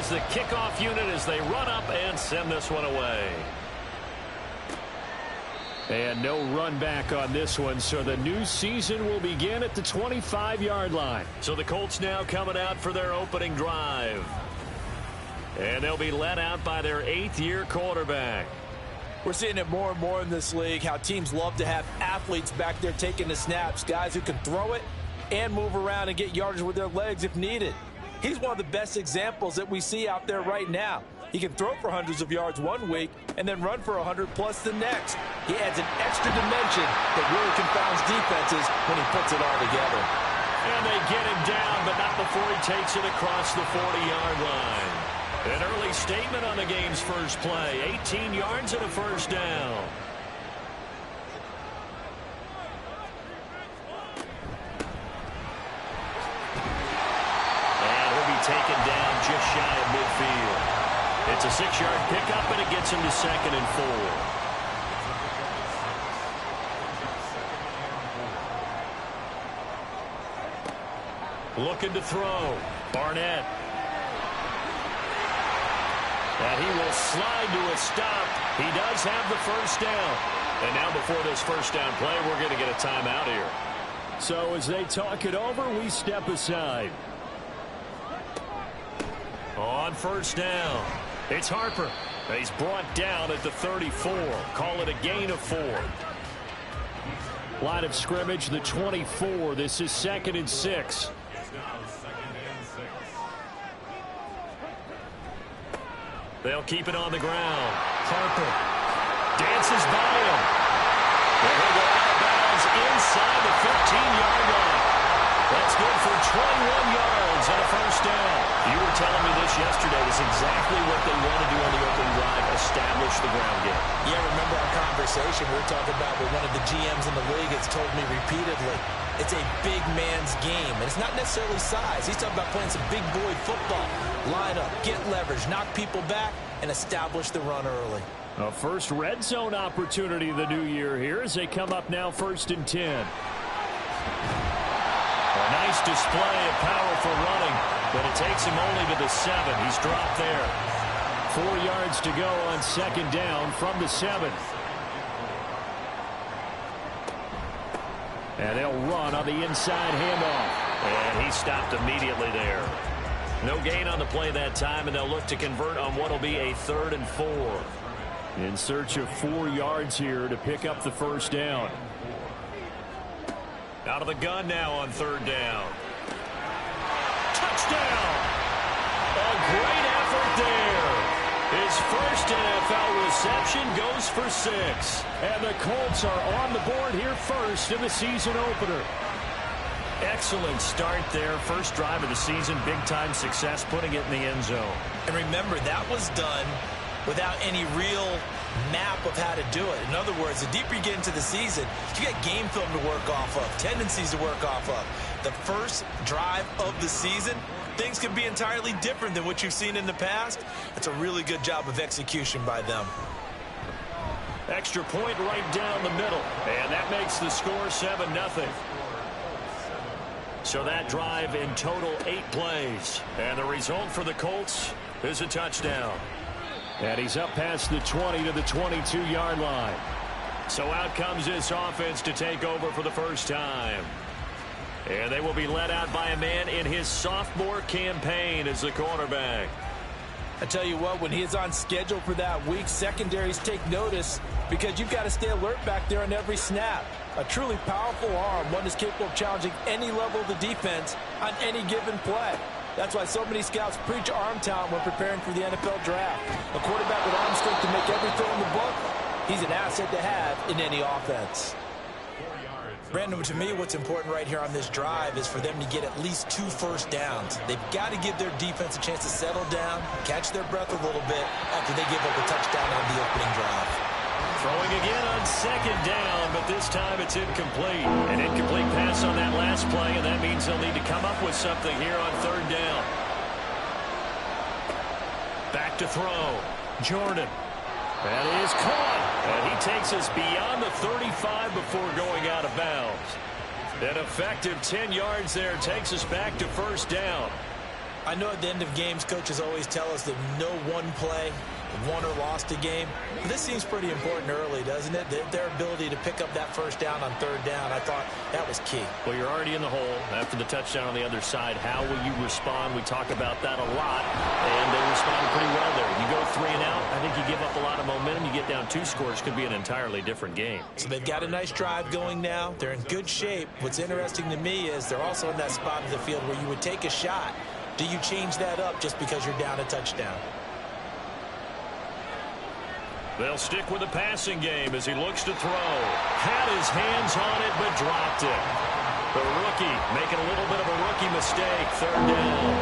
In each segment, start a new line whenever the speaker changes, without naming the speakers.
is the kickoff unit as they run up and send this one away.
And no run back on this one, so the new season will begin at the 25-yard line.
So the Colts now coming out for their opening drive. And they'll be led out by their 8th-year quarterback.
We're seeing it more and more in this league, how teams love to have athletes back there taking the snaps, guys who can throw it and move around and get yardage with their legs if needed. He's one of the best examples that we see out there right now. He can throw for hundreds of yards one week and then run for 100+ the next. He adds an extra dimension that really confounds defenses when he puts it all together.
And they get him down, but not before he takes it across the 40-yard line. An early statement on the game's first play. 18 yards and a first down. And he'll be taken down just shy of midfield. It's a 6-yard pickup, and it gets him to 2nd and 4. Looking to throw. Barnett. And he will slide to a stop. He does have the first down. And now before this first down play, we're going to get a timeout here.
So as they talk it over, we step aside.
On first down, it's Harper. He's brought down at the 34. Call it a gain of 4.
Line of scrimmage, the 24. This is 2nd and 6.
They'll keep it on the ground. Harper dances by him. And he'll go out of bounds inside the 15-yard line. That's good for 21 yards and a first down. You were telling me this yesterday. This is exactly what they want to do on the opening drive, establish the ground game.
Yeah, remember our conversation we were talking about with one of the GMs in the league has told me repeatedly, it's a big man's game. And it's not necessarily size. He's talking about playing some big boy football. Line up, get leverage, knock people back, and establish the run early.
A first red zone opportunity the new year here as they come up now 1st and 10.
A nice display of powerful running, but it takes him only to the 7. He's dropped there.
4 yards to go on 2nd down from the 7. And they'll run on the inside handoff.
And he stopped immediately there. No gain on the play that time, and they'll look to convert on what will be a 3rd and 4.
In search of 4 yards here to pick up the first down.
Out of the gun now on 3rd down. Touchdown! A great effort there. His first NFL reception goes for 6.
And the Colts are on the board here first in the season opener.
Excellent start there. First drive of the season. Big-time success putting it in the end zone.
And remember, that was done without any real map of how to do it. In other words, the deeper you get into the season, you got game film to work off of, tendencies to work off of. The first drive of the season, things can be entirely different than what you've seen in the past. It's a really good job of execution by them.
Extra point right down the middle. And that makes the score 7-0. So that drive in total 8 plays. And the result for the Colts is a touchdown.
And he's up past the 20 to the 22-yard line.
So out comes this offense to take over for the first time. And they will be led out by a man in his sophomore campaign as the quarterback.
I tell you what, when he is on schedule for that week, secondaries take notice because you've got to stay alert back there on every snap. A truly powerful arm, one that's capable of challenging any level of the defense on any given play. That's why so many scouts preach arm talent when preparing for the NFL draft. A quarterback with arm strength to make every throw in the book, he's an asset to have in any offense. Brandon, to me, what's important right here on this drive is for them to get at least 2 first downs. They've got to give their defense a chance to settle down, catch their breath a little bit after they give up a touchdown on the opening drive.
Throwing again on 2nd down, but this time it's incomplete. An incomplete pass on that last play, and that means they'll need to come up with something here on 3rd down. Back to throw. Jordan. That is caught. And he takes us beyond the 35 before going out of bounds. An effective 10 yards there takes us back to 1st down.
I know at the end of games, coaches always tell us that no one play won or lost a game. But this seems pretty important early, doesn't it? Their ability to pick up that first down on third down, I thought that was key.
Well, you're already in the hole after the touchdown on the other side. How will you respond? We talk about that a lot, and they responded pretty well there. You go 3 and out, I think you give up a lot of momentum. You get down 2 scores, could be an entirely different game.
So they've got a nice drive going now. They're in good shape. What's interesting to me is they're also in that spot of the field where you would take a shot. Do you change that up just because you're down a touchdown?
They'll stick with the passing game as he looks to throw. Had his hands on it, but dropped it. The rookie making a little bit of a rookie mistake. Third down.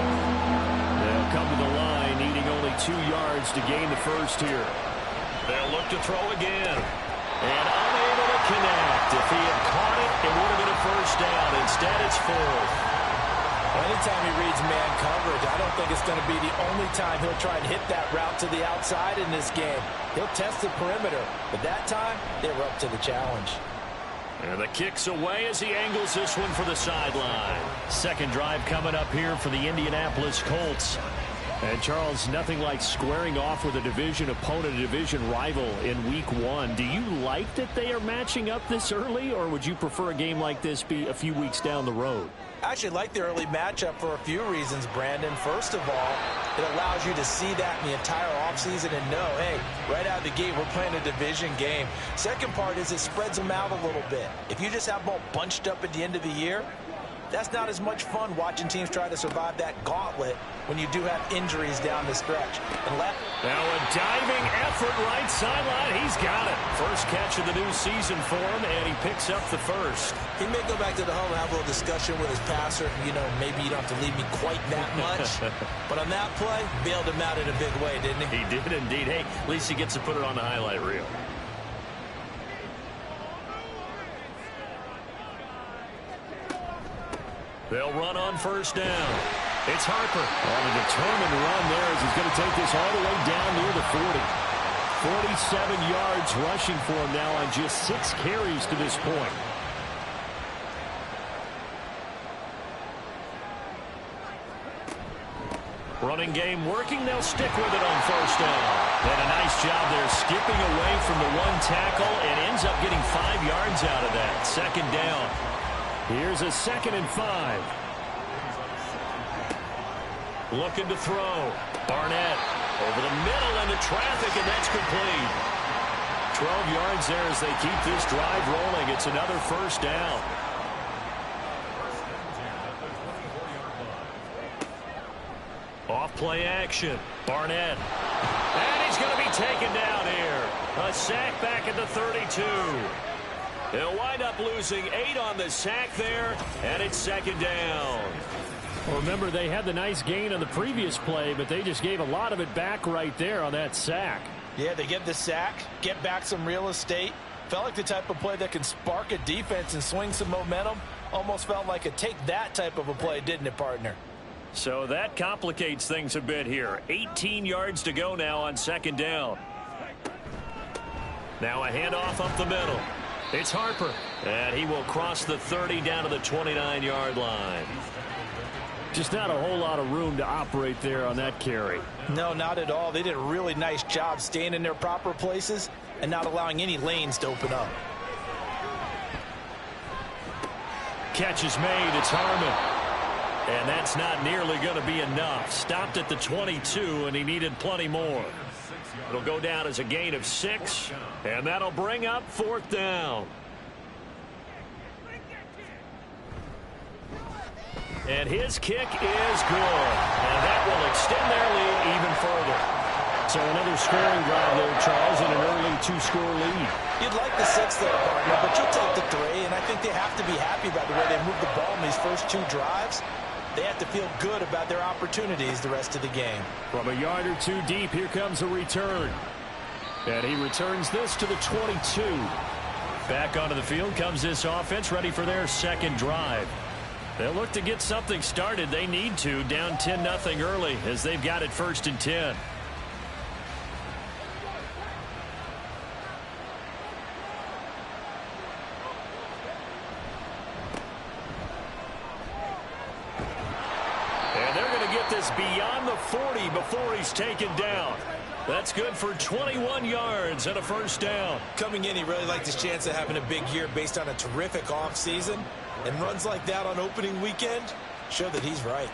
They'll come to the line, needing only 2 yards to gain the first here.
They'll look to throw again. And unable to connect. If he had caught it, it would have been a first down. Instead, it's 4th.
Anytime he reads man coverage, I don't think it's going to be the only time he'll try and hit that route to the outside in this game. He'll test the perimeter, but that time, they were up to the challenge.
And the kick's away as he angles this one for the sideline.
Second drive coming up here for the Indianapolis Colts. And, Charles, nothing like squaring off with a division opponent, a division rival in Week 1. Do you like that they are matching up this early, or would you prefer a game like this be a few weeks down the road?
I actually like the early matchup for a few reasons, Brandon. First of all, it allows you to see that in the entire offseason and know, hey, right out of the gate, we're playing a division game. Second part is it spreads them out a little bit. If you just have them all bunched up at the end of the year, that's not as much fun watching teams try to survive that gauntlet when you do have injuries down the stretch. And
now a diving effort right sideline. He's got it. First catch of the new season for him, and he picks up the first.
He may go back to the home and have a little discussion with his passer. You know, maybe you don't have to leave me quite that much. But on that play, bailed him out in a big way, didn't he?
He did indeed. Hey, at least he gets to put it on the highlight reel. They'll run on first down. It's Harper.
On a determined run there as he's going to take this all the way down near the 40. 47 yards rushing for him now on just 6 carries to this point.
Running game working. They'll stick with it on first down. And a nice job there skipping away from the 1 tackle and ends up getting 5 yards out of that. Second down.
Here's a 2nd and 5.
Looking to throw. Barnett over the middle into traffic, and that's complete. 12 yards there as they keep this drive rolling. It's another first down. Off play action. Barnett. And he's going to be taken down here. A sack back at the 32. They'll wind up losing 8 on the sack there, and it's second down.
Well, remember, they had the nice gain on the previous play, but they just gave a lot of it back right there on that sack.
Yeah, they get the sack, get back some real estate. Felt like the type of play that can spark a defense and swing some momentum. Almost felt like a take that type of a play, didn't it, partner?
So that complicates things a bit here. 18 yards to go now on second down. Now a handoff up the middle. It's Harper, and he will cross the 30 down to the 29-yard line.
Just not a whole lot of room to operate there on that carry.
No, not at all. They did a really nice job staying in their proper places and not allowing any lanes to open up.
Catch is made. It's Harmon. And that's not nearly going to be enough. Stopped at the 22, and he needed plenty more. It'll go down as a gain of 6, and that'll bring up 4th down. And his kick is good, and that will extend their lead even further.
So another scoring drive there, Charles, and an early 2-score lead.
You'd like the 6 there, partner, but you'll take the 3, and I think they have to be happy about the way they moved the ball in these first 2 drives. They have to feel good about their opportunities the rest of the game.
From a yard or 2 deep, here comes a return. And he returns this to the 22.
Back onto the field comes this offense, ready for their second drive. They'll look to get something started. They need to, down 10-0 early as they've got it 1st and 10.
this beyond the 40 before he's taken down. That's good for 21 yards and a first down.
Coming in, he really liked his chance of having a big year based on a terrific offseason. And runs like that on opening weekend show that he's right.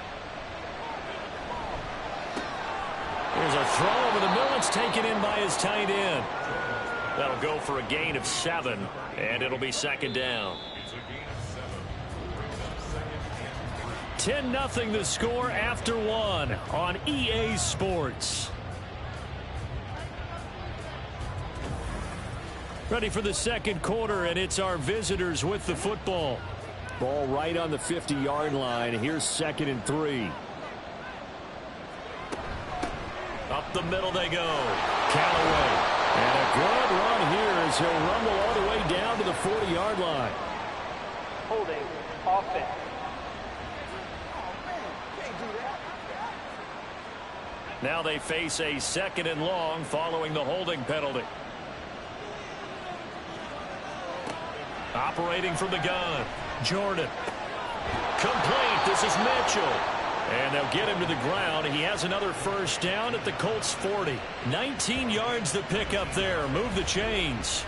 Here's a throw over the middle. It's taken in by his tight end. That'll go for a gain of 7, and it'll be second down. 10-0 the score after 1 on EA Sports. Ready for the second quarter, and it's our visitors with the football. Ball right on the 50-yard line. Here's 2nd and 3. Up the middle they go. Callaway. And a good run here as he'll rumble all the way down to the 40-yard line.
Holding offense.
Now they face a 2nd and long following the holding penalty. Operating from the gun. Jordan. Complete. This is Mitchell. And they'll get him to the ground. He has another first down at the Colts 40. 19 yards to pick up there. Move the chains.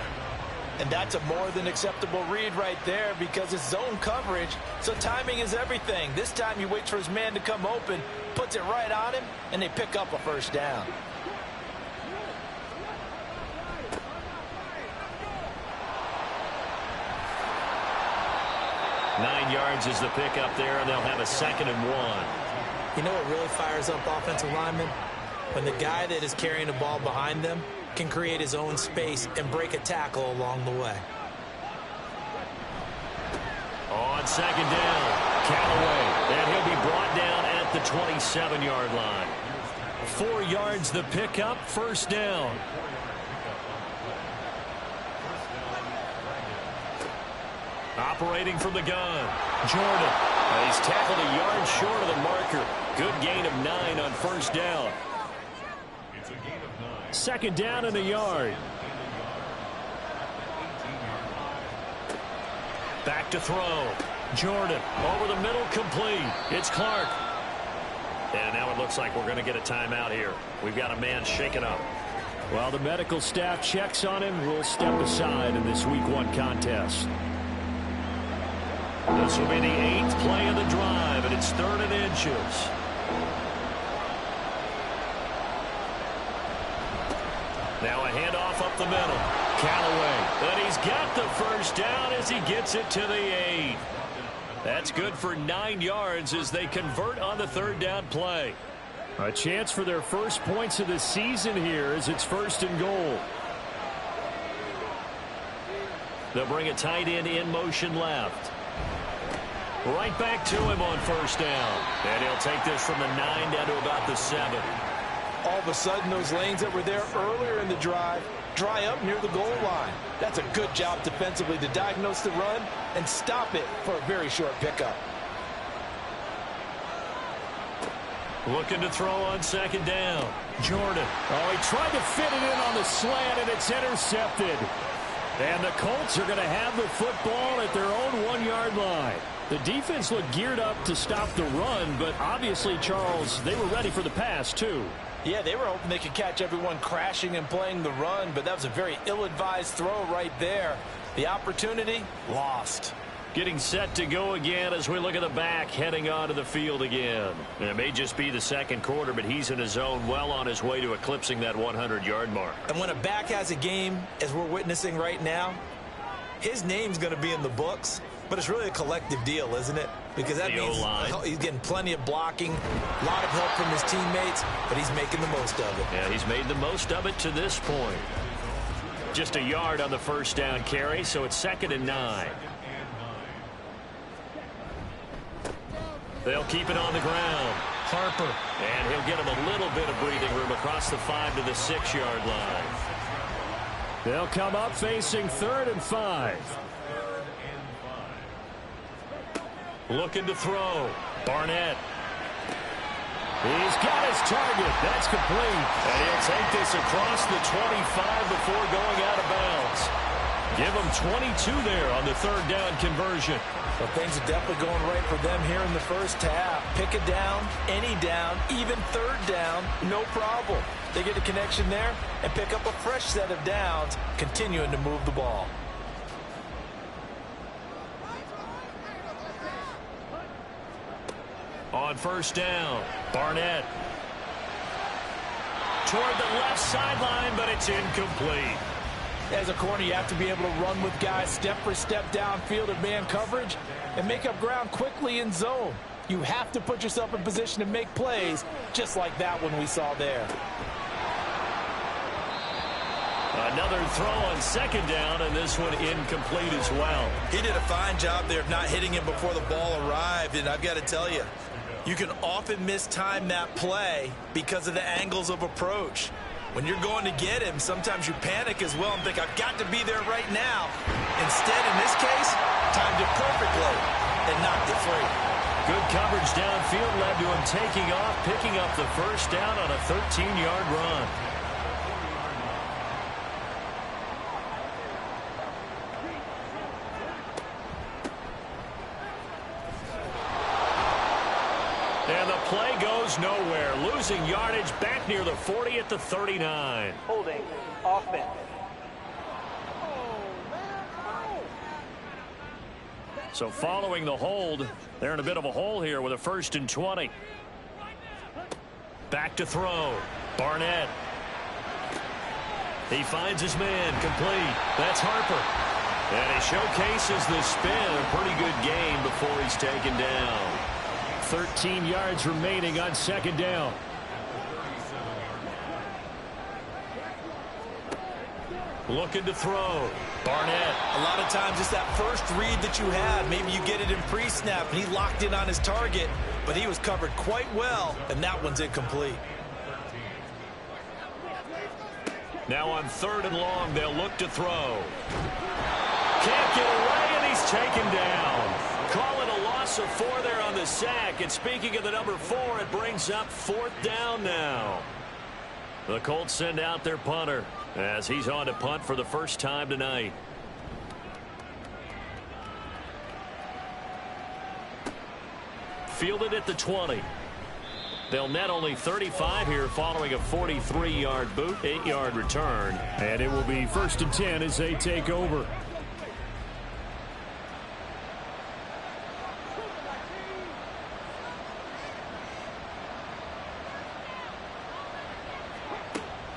And that's a more than acceptable read right there because it's zone coverage. So timing is everything. This time he waits for his man to come open, puts it right on him, and they pick up a first down.
Nine yards is the pickup there, and they'll have a 2nd and 1.
You know what really fires up offensive linemen? When the guy that is carrying the ball behind them can create his own space and break a tackle along the way.
On 2nd down, Callaway. And he'll be brought down at the 27-yard line. 4 yards the pickup, first down. Operating from the gun. Jordan. He's tackled a yard short of the marker. Good gain of 9 on first down. 2nd down and a yard. Back to throw. Jordan over the middle, complete. It's Clark. And now it looks like we're going to get a timeout here. We've got a man shaken up. While the medical staff checks on him, we'll step aside in this Week 1 contest. This will be the 8th play of the drive, and it's 3rd and inches. Now a handoff up the middle. Callaway. And he's got the first down as he gets it to the 8. That's good for 9 yards as they convert on the 3rd down play. A chance for their first points of the season here as it's 1st and goal. They'll bring a tight end in motion left. Right back to him on first down. And he'll take this from the 9 down to about the 7.
All of a sudden, those lanes that were there earlier in the drive dry up near the goal line. That's a good job defensively to diagnose the run and stop it for a very short pickup.
Looking to throw on 2nd down. Jordan. Oh, he tried to fit it in on the slant, and it's intercepted. And the Colts are going to have the football at their own 1-yard line. The defense looked geared up to stop the run, but obviously, Charles, they were ready for the pass, too.
Yeah, they were hoping they could catch everyone crashing and playing the run, but that was a very ill-advised throw right there. The opportunity, lost.
Getting set to go again as we look at the back heading onto the field again. And it may just be the second quarter, but he's in his zone well on his way to eclipsing that 100-yard mark.
And when a back has a game, as we're witnessing right now, his name's going to be in the books, but it's really a collective deal, isn't it? Because that means he's getting plenty of blocking, a lot of help from his teammates, but he's making the most of it.
Yeah, he's made the most of it to this point. Just a yard on the first down carry, so it's 2nd and 9. They'll keep it on the ground. Harper. And he'll get him a little bit of breathing room across the 5 to the 6-yard line. They'll come up facing 3rd and 5. Looking to throw. Barnett. He's got his target. That's complete. And he'll take this across the 25 before going out of bounds. Give them 22 there on the third down conversion.
Well, things are definitely going right for them here in the first half. Pick a down, any down, even third down, no problem. They get a connection there and pick up a fresh set of downs, continuing to move the ball.
On first down, Barnett. Toward the left sideline, but it's incomplete.
As a corner, you have to be able to run with guys step for step downfield in man coverage and make up ground quickly in zone. You have to put yourself in position to make plays, just like that one we saw there.
Another throw on second down, and this one incomplete as well.
He did a fine job there of not hitting him before the ball arrived, and I've got to tell you, you can often mistime that play because of the angles of approach. When you're going to get him, sometimes you panic as well and think, I've got to be there right now. Instead, in this case, timed it perfectly and knocked it free.
Good coverage downfield led to him taking off, picking up the first down on a 13-yard run. And the play goes nowhere. Losing yardage back near the 40 at the 39.
Holding. Offense.
So following the hold, they're in a bit of a hole here with a 1st and 20. Back to throw. Barnett. He finds his man. Complete. That's Harper. And he showcases the spin. A pretty good game before he's taken down. 13 yards remaining on second down. Looking to throw. Barnett.
A lot of times it's that first read that you have. Maybe you get it in pre-snap, and he locked in on his target, but he was covered quite well, and that one's incomplete.
Now on 3rd and long, they'll look to throw. Can't get away, and he's taken down. Call it a loss of 4 there on the sack. And speaking of the number 4, it brings up 4th down now. The Colts send out their punter as he's on to punt for the first time tonight. Fielded at the 20. They'll net only 35 here following a 43-yard boot, 8-yard return. And it will be 1st and 10 as they take over.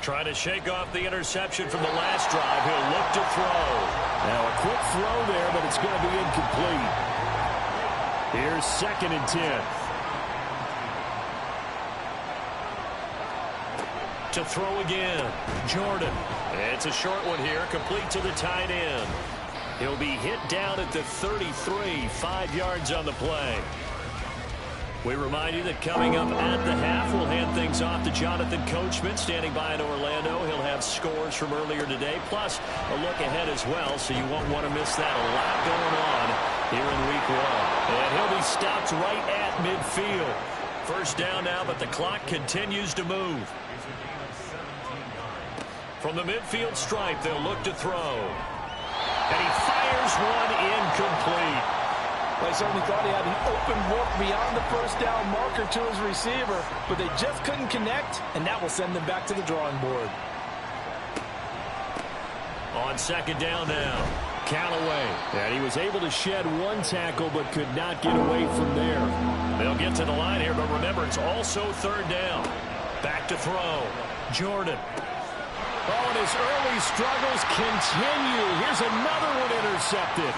Trying to shake off the interception from the last drive. He'll look to throw. Now a quick throw there, but it's going to be incomplete. Here's 2nd and 10. To throw again. Jordan. It's a short one here, complete to the tight end. He'll be hit down at the 33, 5 yards on the play. We remind you that coming up at the half, we'll hand things off to Jonathan Coachman, standing by in Orlando. He'll have scores from earlier today, plus a look ahead as well, so you won't want to miss that. A lot going on here in week 1. And he'll be stopped right at midfield. First down now, but the clock continues to move. From the midfield stripe, they'll look to throw. And he fires one incomplete.
They certainly thought he had an open look beyond the first down marker to his receiver, but they just couldn't connect, and that will send them back to the drawing board.
On second down now, Callaway. And he was able to shed one tackle, but could not get away from there. They'll get to the line here, but remember, it's also 3rd down. Back to throw. Jordan. Oh, and his early struggles continue. Here's another one intercepted.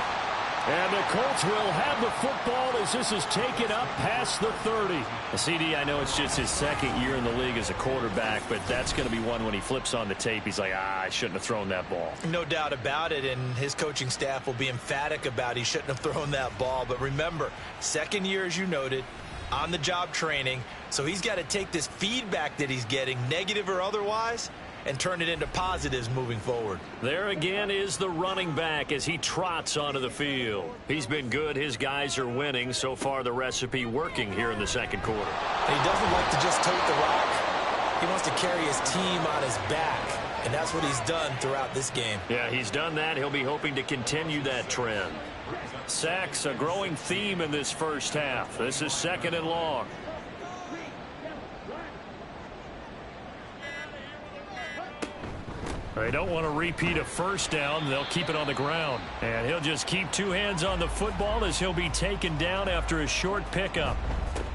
And the Colts will have the football as this is taken up past the 30. CD, I know it's just his 2nd year in the league as a quarterback, but that's going to be one when he flips on the tape. He's like, I shouldn't have thrown that ball.
No doubt about it, and his coaching staff will be emphatic about he shouldn't have thrown that ball. But remember, 2nd year, as you noted, on-the-job training, so he's got to take this feedback that he's getting, negative or otherwise, and turn it into positives moving forward.
There again is the running back as he trots onto the field. He's been good. His guys are winning. So far, the recipe working here in the 2nd quarter.
He doesn't like to just tote the rock. He wants to carry his team on his back. And that's what he's done throughout this game.
Yeah, he's done that. He'll be hoping to continue that trend. Sacks, a growing theme in this first half. This is 2nd and long. They don't want to repeat a first down. They'll keep it on the ground. And he'll just keep 2 hands on the football as he'll be taken down after a short pickup.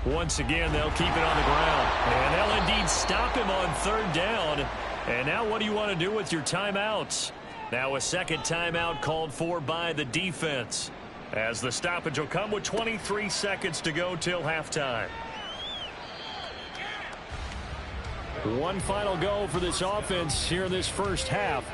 Once again, they'll keep it on the ground. And they'll indeed stop him on 3rd down. And now what do you want to do with your timeouts? Now a second timeout called for by the defense, as the stoppage will come with 23 seconds to go till halftime. One final go for this offense here in this first half.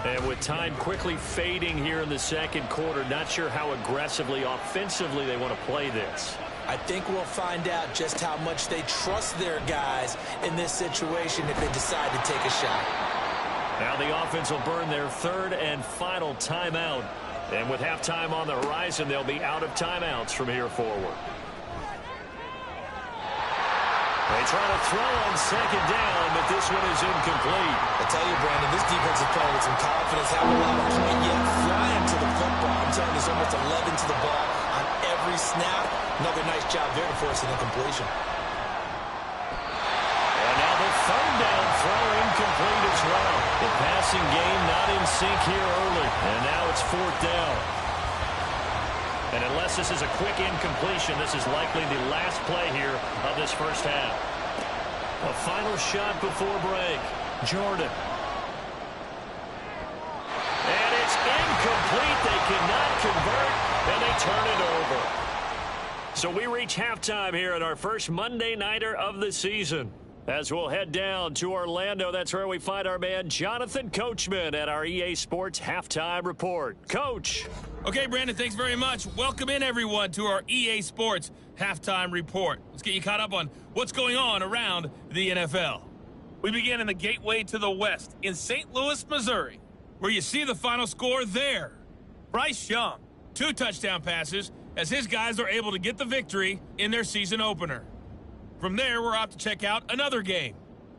And with time quickly fading here in the second quarter, not sure how aggressively, offensively they want to play this.
I think we'll find out just how much they trust their guys in this situation if they decide to take a shot.
Now the offense will burn their 3rd and final timeout. And with halftime on the horizon, they'll be out of timeouts from here forward. They try to throw on 2nd down, but this one is incomplete.
I tell you, Brandon, this defense is playing with some confidence. Haven't allowed a point yet. Flying to the football. I'm telling you, there's almost 11 to the ball on every snap. Another nice job there to force an incompletion.
And now the 3rd down throw incomplete as well. The passing game not in sync here early. And now it's 4th down. And unless this is a quick incompletion, this is likely the last play here of this first half. A final shot before break. Jordan. And it's incomplete. They cannot convert, and they turn it over. So we reach halftime here at our first Monday Nighter of the season. As we'll head down to Orlando, that's where we find our man Jonathan Coachman at our EA Sports Halftime Report. Coach.
Okay, Brandon, thanks very much. Welcome in, everyone, to our EA Sports Halftime Report. Let's get you caught up on what's going on around the NFL. We begin in the gateway to the West in St. Louis, Missouri, where you see the final score there. Bryce Young, 2 touchdown passes as his guys are able to get the victory in their season opener. From there, we're off to check out another game.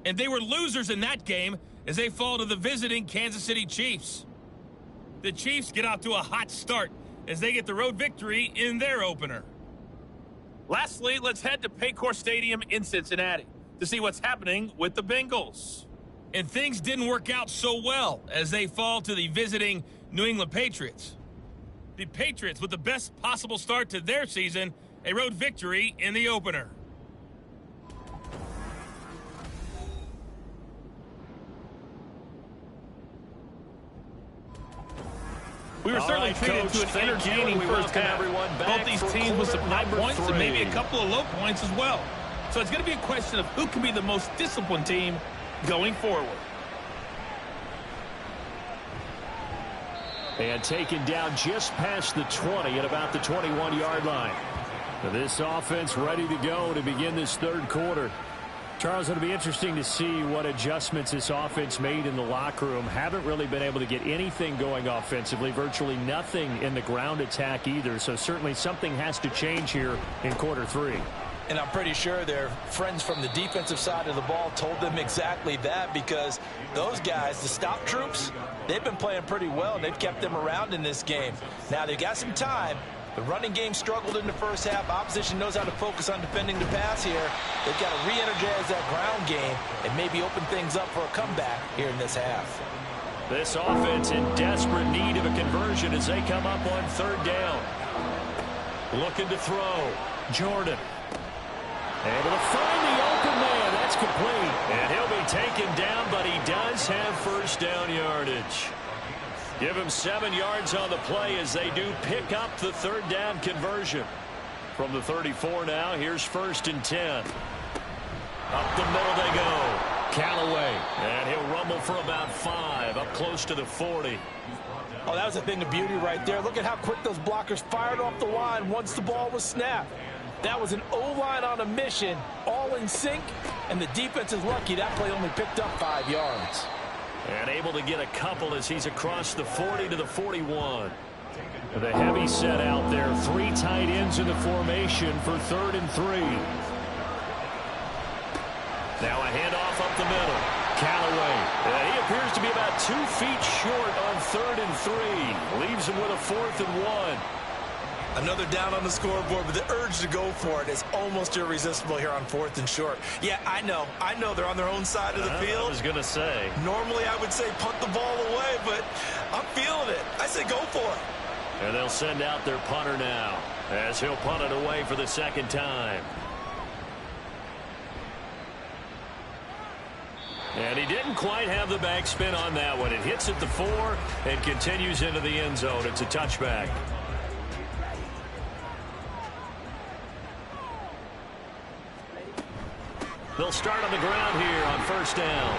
And they were losers in that game as they fall to the visiting Kansas City Chiefs. The Chiefs get off to a hot start as they get the road victory in their opener. Lastly, let's head to Paycor Stadium in Cincinnati to see what's happening with the Bengals. And things didn't work out so well as they fall to the visiting New England Patriots. The Patriots with the best possible start to their season, a road victory in the opener. We were certainly treated to an entertaining first half. Both these teams with some high points and maybe a couple of low points as well. So it's going to be a question of who can be the most disciplined team going forward.
And taken down just past the 20 at about the 21-yard line. This offense ready to go to begin this 3rd quarter. Charles, it'll be interesting to see what adjustments this offense made in the locker room. Haven't really been able to get anything going offensively, virtually nothing in the ground attack either. So certainly something has to change here in quarter 3.
And I'm pretty sure their friends from the defensive side of the ball told them exactly that, because those guys, the stop troops, they've been playing pretty well, and they've kept them around in this game. Now, they've got some time. The running game struggled in the first half. Opposition knows how to focus on defending the pass here. They've got to re-energize that ground game and maybe open things up for a comeback here in this half.
This offense in desperate need of a conversion as they come up on 3rd down. Looking to throw. Jordan. Able to find the open man. That's complete. And he'll be taken down, but he does have first down yardage. Give him 7 yards on the play as they do pick up the 3rd down conversion. From the 34 now, here's 1st and 10. Up the middle they go. Callaway. And he'll rumble for about 5, up close to the 40.
Oh, that was a thing of beauty right there. Look at how quick those blockers fired off the line once the ball was snapped. That was an O-line on a mission, all in sync, and the defense is lucky that play only picked up 5 yards.
And able to get a couple as he's across the 40 to the 41. The heavy set out there. 3 tight ends in the formation for 3rd and 3. Now a handoff up the middle. Callaway. He appears to be about 2 feet short on 3rd and 3. Leaves him with a 4th and 1.
Another down on the scoreboard, but the urge to go for it is almost irresistible here on 4th and short. Yeah, I know they're on their own side of the field.
I was going to say.
Normally I would say punt the ball away, but I'm feeling it. I say go for it.
And they'll send out their punter now as he'll punt it away for the 2nd time. And he didn't quite have the backspin on that one. It hits at the 4 and continues into the end zone. It's a touchback. They'll start on the ground here on 1st down.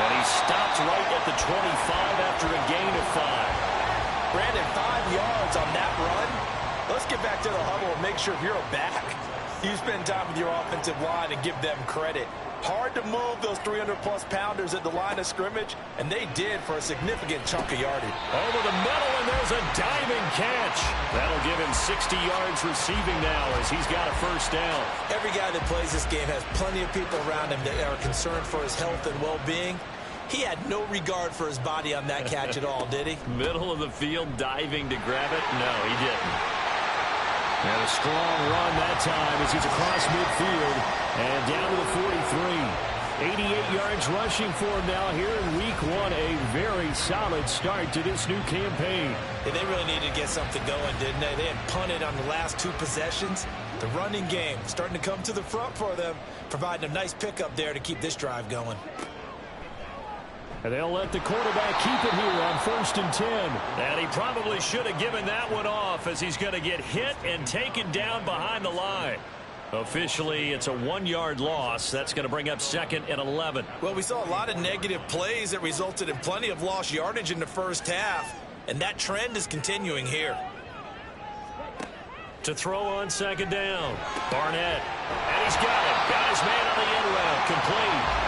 And he stopped right at the 25 after a gain of 5.
Brandon, 5 yards on that run. Let's get back to the huddle and make sure you're back. You spend time with your offensive line and give them credit. Hard to move those 300-plus pounders at the line of scrimmage, and they did for a significant chunk of yardage.
Over the middle, and there's a diving catch. That'll give him 60 yards receiving now as he's got a 1st down.
Every guy that plays this game has plenty of people around him that are concerned for his health and well-being. He had no regard for his body on that catch at all, did he?
Middle of the field, diving to grab it? No, he didn't. And a strong run that time as he's across midfield and down to the 43. 88 yards rushing for him now here in week 1. A very solid start to this new campaign.
Yeah, they really needed to get something going, didn't they? They had punted on the last 2 possessions. The running game starting to come to the front for them, providing a nice pickup there to keep this drive going.
And they'll let the quarterback keep it here on 1st and 10. And he probably should have given that one off as he's going to get hit and taken down behind the line. Officially, it's a 1-yard loss. That's going to bring up 2nd and 11.
Well, we saw a lot of negative plays that resulted in plenty of lost yardage in the first half. And that trend is continuing here.
To throw on 2nd down. Barnett. And he's got it. Got his man on the end route. Complete.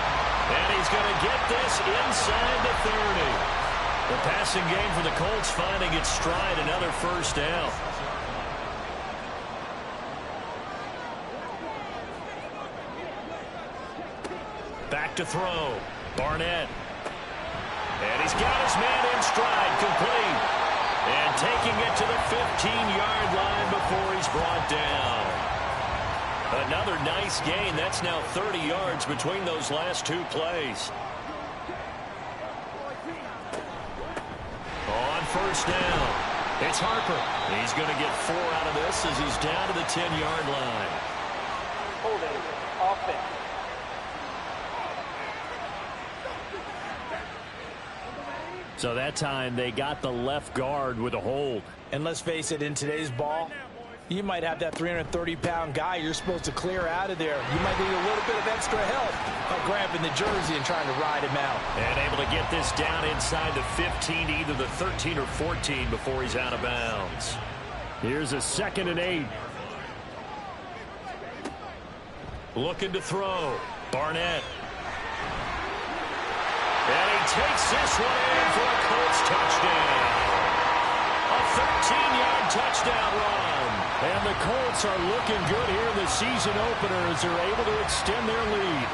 And he's going to get this inside the 30. The passing game for the Colts finding its stride. Another 1st down. Back to throw. Barnett. And he's got his man in stride. Complete. And taking it to the 15-yard line before he's brought down. Another nice gain. That's now 30 yards between those last 2 plays. On 1st down, it's Harper. He's going to get 4 out of this as he's down to the 10-yard line.
Holding. Offense.
So that time they got the left guard with a hold.
And let's face it, in today's ball, you might have that 330-pound guy you're supposed to clear out of there. You might need a little bit of extra help by grabbing the jersey and trying to ride him out.
And able to get this down inside the 15, either the 13 or 14 before he's out of bounds. Here's a 2nd and 8. Looking to throw. Barnett. And he takes this one in for a Colts touchdown. A 13-yard touchdown run. And the Colts are looking good here in the season opener as they're able to extend their lead.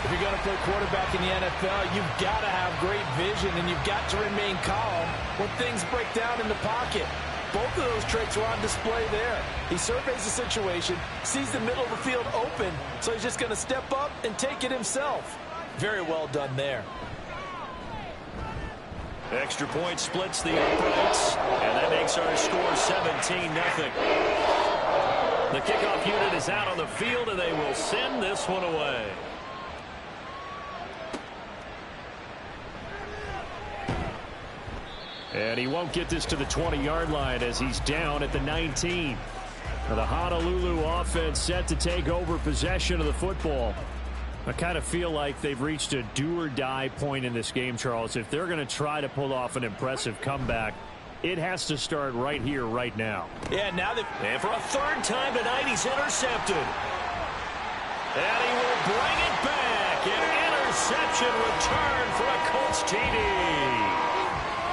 If you're going to play quarterback in the NFL, you've got to have great vision, and you've got to remain calm when things break down in the pocket. Both of those traits are on display there. He surveys the situation, sees the middle of the field open, so he's just going to step up and take it himself. Very well done there.
Extra point splits the uprights, and that makes our score 17-0. The kickoff unit is out on the field, and they will send this one away. And he won't get this to the 20-yard line as he's down at the 19. Now the Honolulu offense set to take over possession of the football. I kind of feel like they've reached a do-or-die point in this game, Charles. If they're going to try to pull off an impressive comeback, it has to start right here, right now.
Yeah, now that...
And for a 3rd time tonight, he's intercepted. And he will bring it back. An interception return for a Colts TD.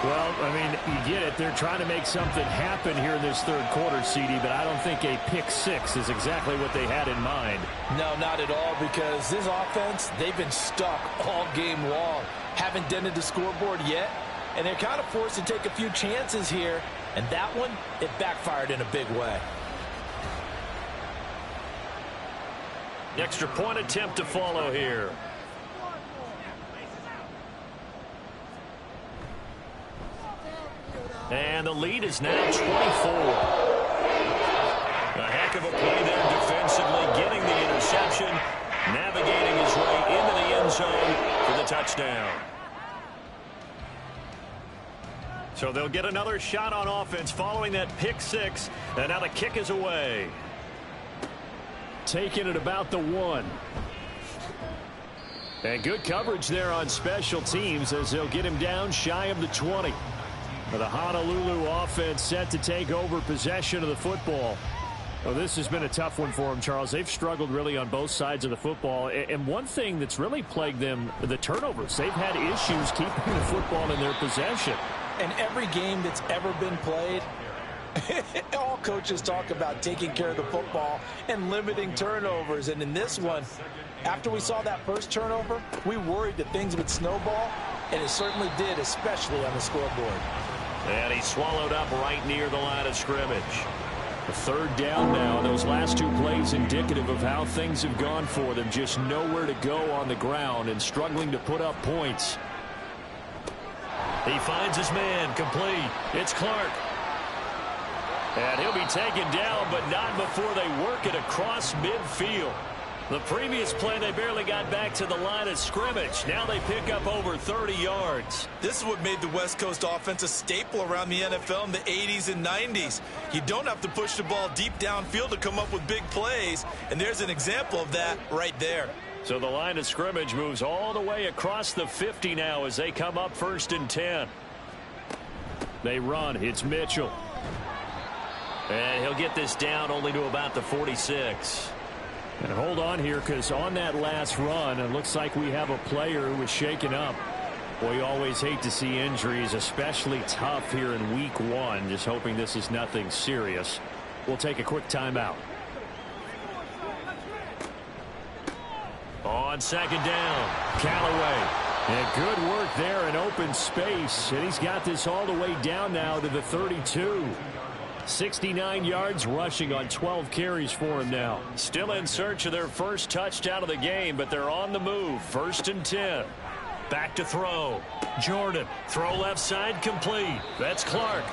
Well, I mean, you get it. They're trying to make something happen here in this third quarter, CD, but I don't think a pick six is exactly what they had in mind.
No, not at all, because this offense, they've been stuck all game long. Haven't dented the scoreboard yet, and they're kind of forced to take a few chances here, and that one, it backfired in a big way.
Extra point attempt to follow here. And the lead is now 24. A heck of a play there defensively, getting the interception, navigating his way into the end zone for the touchdown. So they'll get another shot on offense following that pick six, and now the kick is away. Taking it about the 1. And good coverage there on special teams as they'll get him down shy of the 20. The Honolulu offense set to take over possession of the football. Well, this has been a tough one for them, Charles. They've struggled really on both sides of the football. And one thing that's really plagued them, the turnovers. They've had issues keeping the football in their possession.
And every game that's ever been played, all coaches talk about taking care of the football and limiting turnovers. And in this one, after we saw that first turnover, we worried that things would snowball, and it certainly did, especially on the scoreboard.
And he swallowed up right near the line of scrimmage. A third down now. Those last two plays indicative of how things have gone for them. Just nowhere to go on the ground and struggling to put up points. He finds his man complete. It's Clark. And he'll be taken down, but not before they work it across midfield. The previous play, they barely got back to the line of scrimmage. Now they pick up over 30 yards.
This is what made the West Coast offense a staple around the NFL in the 80s and 90s. You don't have to push the ball deep downfield to come up with big plays, and there's an example of that right there.
So the line of scrimmage moves all the way across the 50 now as they come up 1st and 10. They run. It's Mitchell. And he'll get this down only to about the 46. And hold on here, because on that last run, it looks like we have a player who was shaken up. Boy, you always hate to see injuries, especially tough here in week 1. Just hoping this is nothing serious. We'll take a quick timeout. On 2nd down, Callaway. And good work there in open space. And he's got this all the way down now to the 32. 69 yards rushing on 12 carries for him now. Still in search of their first touchdown of the game, but they're on the move. 1st and 10. Back to throw. Jordan. Throw left side complete. That's Clark.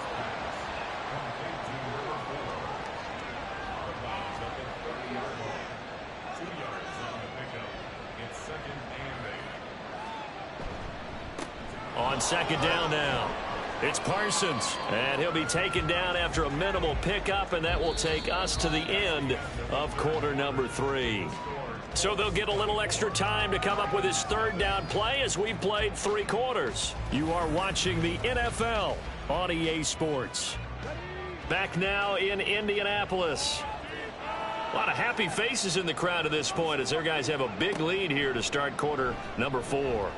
On 2nd down now. It's Parsons, and he'll be taken down after a minimal pickup, and that will take us to the end of quarter number 3. So they'll get a little extra time to come up with his 3rd down play as we've played 3 quarters. You are watching the NFL on EA Sports. Back now in Indianapolis. A lot of happy faces in the crowd at this point as their guys have a big lead here to start quarter number 4.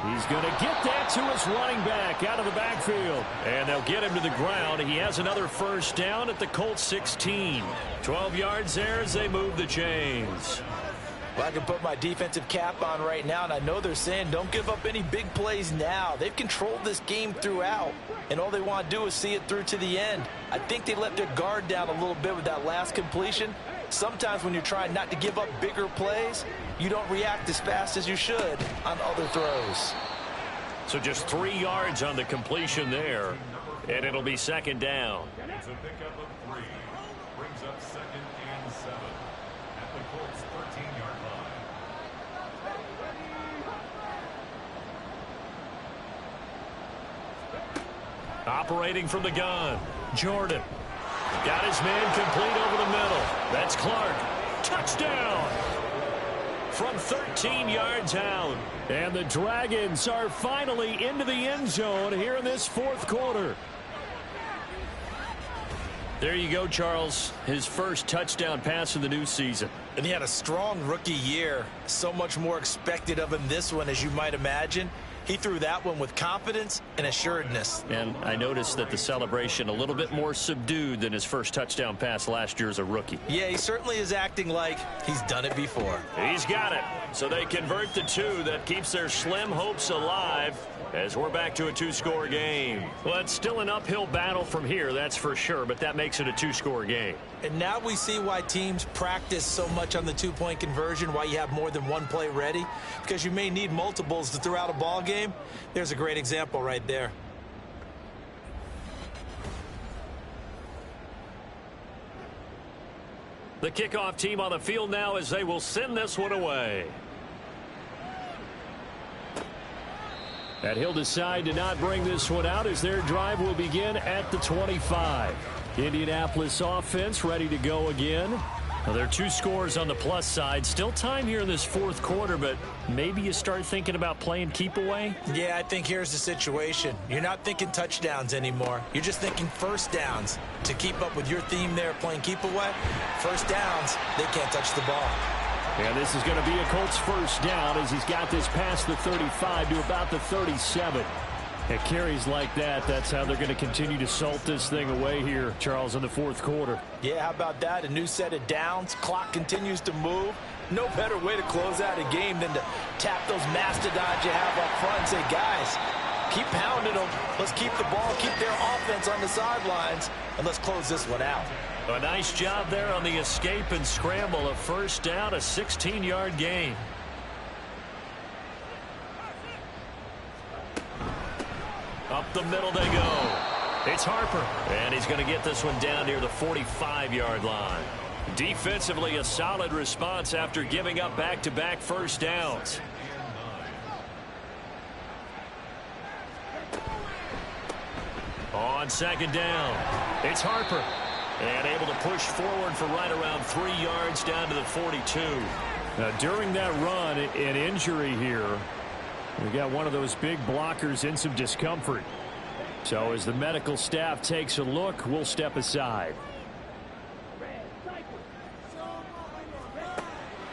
He's going to get that to his running back out of the backfield. And they'll get him to the ground. He has another 1st down at the Colts 16. 12 yards there as they move the chains.
Well, I can put my defensive cap on right now, and I know they're saying don't give up any big plays now. They've controlled this game throughout, and all they want to do is see it through to the end. I think they let their guard down a little bit with that last completion. Sometimes when you're trying not to give up bigger plays, you don't react as fast as you should on other throws.
So just 3 yards on the completion there, and it'll be 2nd down.
It's a pickup of 3. Brings up 2nd and 7 at the Colts 13-yard line.
Operating from the gun, Jordan. Got his man complete over the middle. That's Clark. Touchdown! From 13 yards out. And the Dragons are finally into the end zone here in this 4th quarter. There you go, Charles. His first touchdown pass of the new season.
And he had a strong rookie year. So much more expected of him this one, as you might imagine. He threw that one with confidence and assuredness.
And I noticed that the celebration a little bit more subdued than his first touchdown pass last year as a rookie.
Yeah, he certainly is acting like he's done it before.
He's got it. So they convert the two. That keeps their slim hopes alive as we're back to a two-score game. Well, it's still an uphill battle from here, that's for sure, but that makes it a two-score game.
And now we see why teams practice so much on the two-point conversion, why you have more than one play ready, because you may need multiples to throw out a ball game. There's a great example right there.
The kickoff team on the field now as they will send this one away. And he'll decide to not bring this one out as their drive will begin at the 25. Indianapolis offense ready to go again. Well, there are two scores on the plus side. Still time here in this fourth quarter, but maybe you start thinking about playing keep away?
Yeah, I think here's the situation. You're not thinking touchdowns anymore. You're just thinking first downs. To keep up with your theme there, playing keep away, first downs, they can't touch the ball.
And this is going to be a Colts first down as he's got this past the 35 to about the 37. At carries like that, that's how they're going to continue to salt this thing away here, Charles, in the fourth quarter.
Yeah, how about that? A new set of downs. Clock continues to move. No better way to close out a game than to tap those mastodons you have up front and say, guys, keep pounding them. Let's keep the ball, keep their offense on the sidelines, and let's close this one out.
A nice job there on the escape and scramble. A first down, a 16-yard gain. Up the middle they go. It's Harper. And he's going to get this one down near the 45-yard line. Defensively, a solid response after giving up back-to-back first downs. On second down, it's Harper. And able to push forward for right around 3 yards down to the 42. Now, during that run, an injury here. We got one of those big blockers in some discomfort. So as the medical staff takes a look, we'll step aside.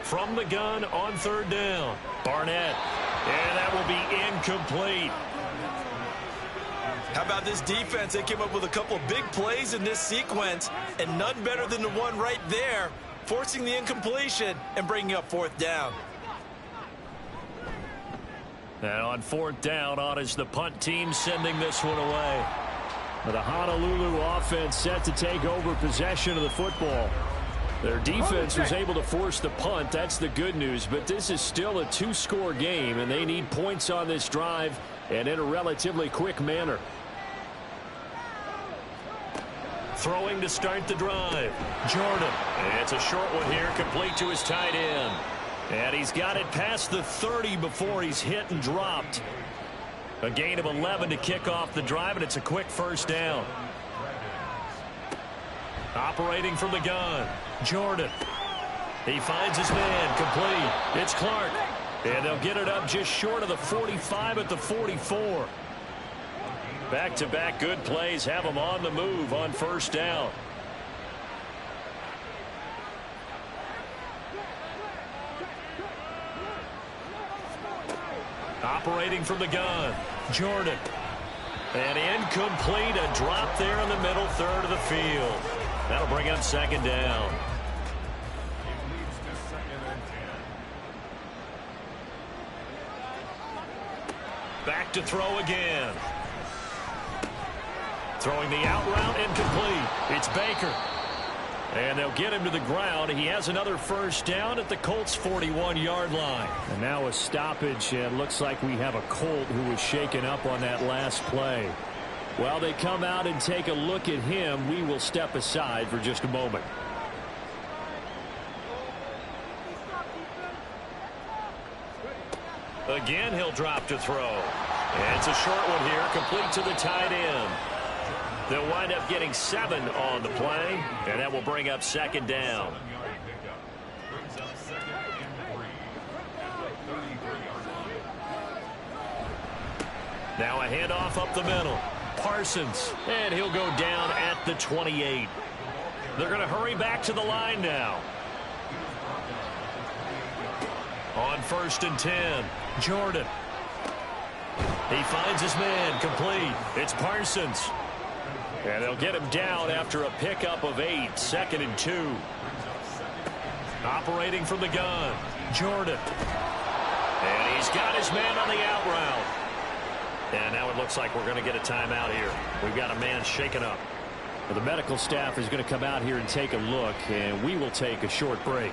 From the gun on third down, Barnett. And that will be incomplete.
How about this defense? They came up with a couple of big plays in this sequence, and none better than the one right there, forcing the incompletion and bringing up fourth down.
And on fourth down, on is the punt team sending this one away. The Honolulu offense set to take over possession of the football. Their defense was able to force the punt. That's the good news, but this is still a two-score game, and they need points on this drive and in a relatively quick manner. Throwing to start the drive. Jordan. And it's a short one here, complete to his tight end. And he's got it past the 30 before he's hit and dropped. A gain of 11 to kick off the drive, and it's a quick first down. Operating from the gun. Jordan. He finds his man, complete. It's Clark. And they'll get it up just short of the 45 at the 44. Back-to-back good plays have them on the move on first down. Operating from the gun, Jordan. And incomplete, a drop there in the middle third of the field. That'll bring up second down. Back to throw again. Throwing the out route, incomplete. It's Baker. And they'll get him to the ground. He has another first down at the Colts' 41-yard line. And now a stoppage, and looks like we have a Colt who was shaken up on that last play. While they come out and take a look at him, we will step aside for just a moment. Again, he'll drop to throw. And it's a short one here, complete to the tight end. They'll wind up getting 7 on the play, and that will bring up second down. Now a handoff up the middle. Parsons, and he'll go down at the 28. They're going to hurry back to the line now. On 1st and 10, Jordan. He finds his man, complete. It's Parsons. And they'll get him down after a pickup of 8, 2nd and 2. Operating from the gun, Jordan. And he's got his man on the out route. And now it looks like we're going to get a timeout here. We've got a man shaken up. Well, the medical staff is going to come out here and take a look, and we will take a short break.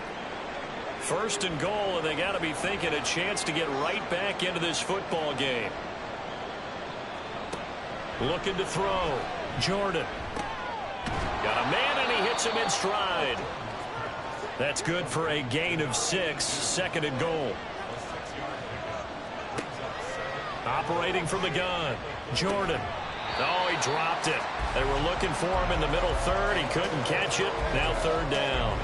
1st and goal, and they got to be thinking a chance to get right back into this football game. Looking to throw. Jordan. Got a man, and he hits him in stride. That's good for a gain of 6, 2nd and goal. Operating from the gun, Jordan. Oh, he dropped it. They were looking for him in the middle 3rd. He couldn't catch it. Now 3rd down.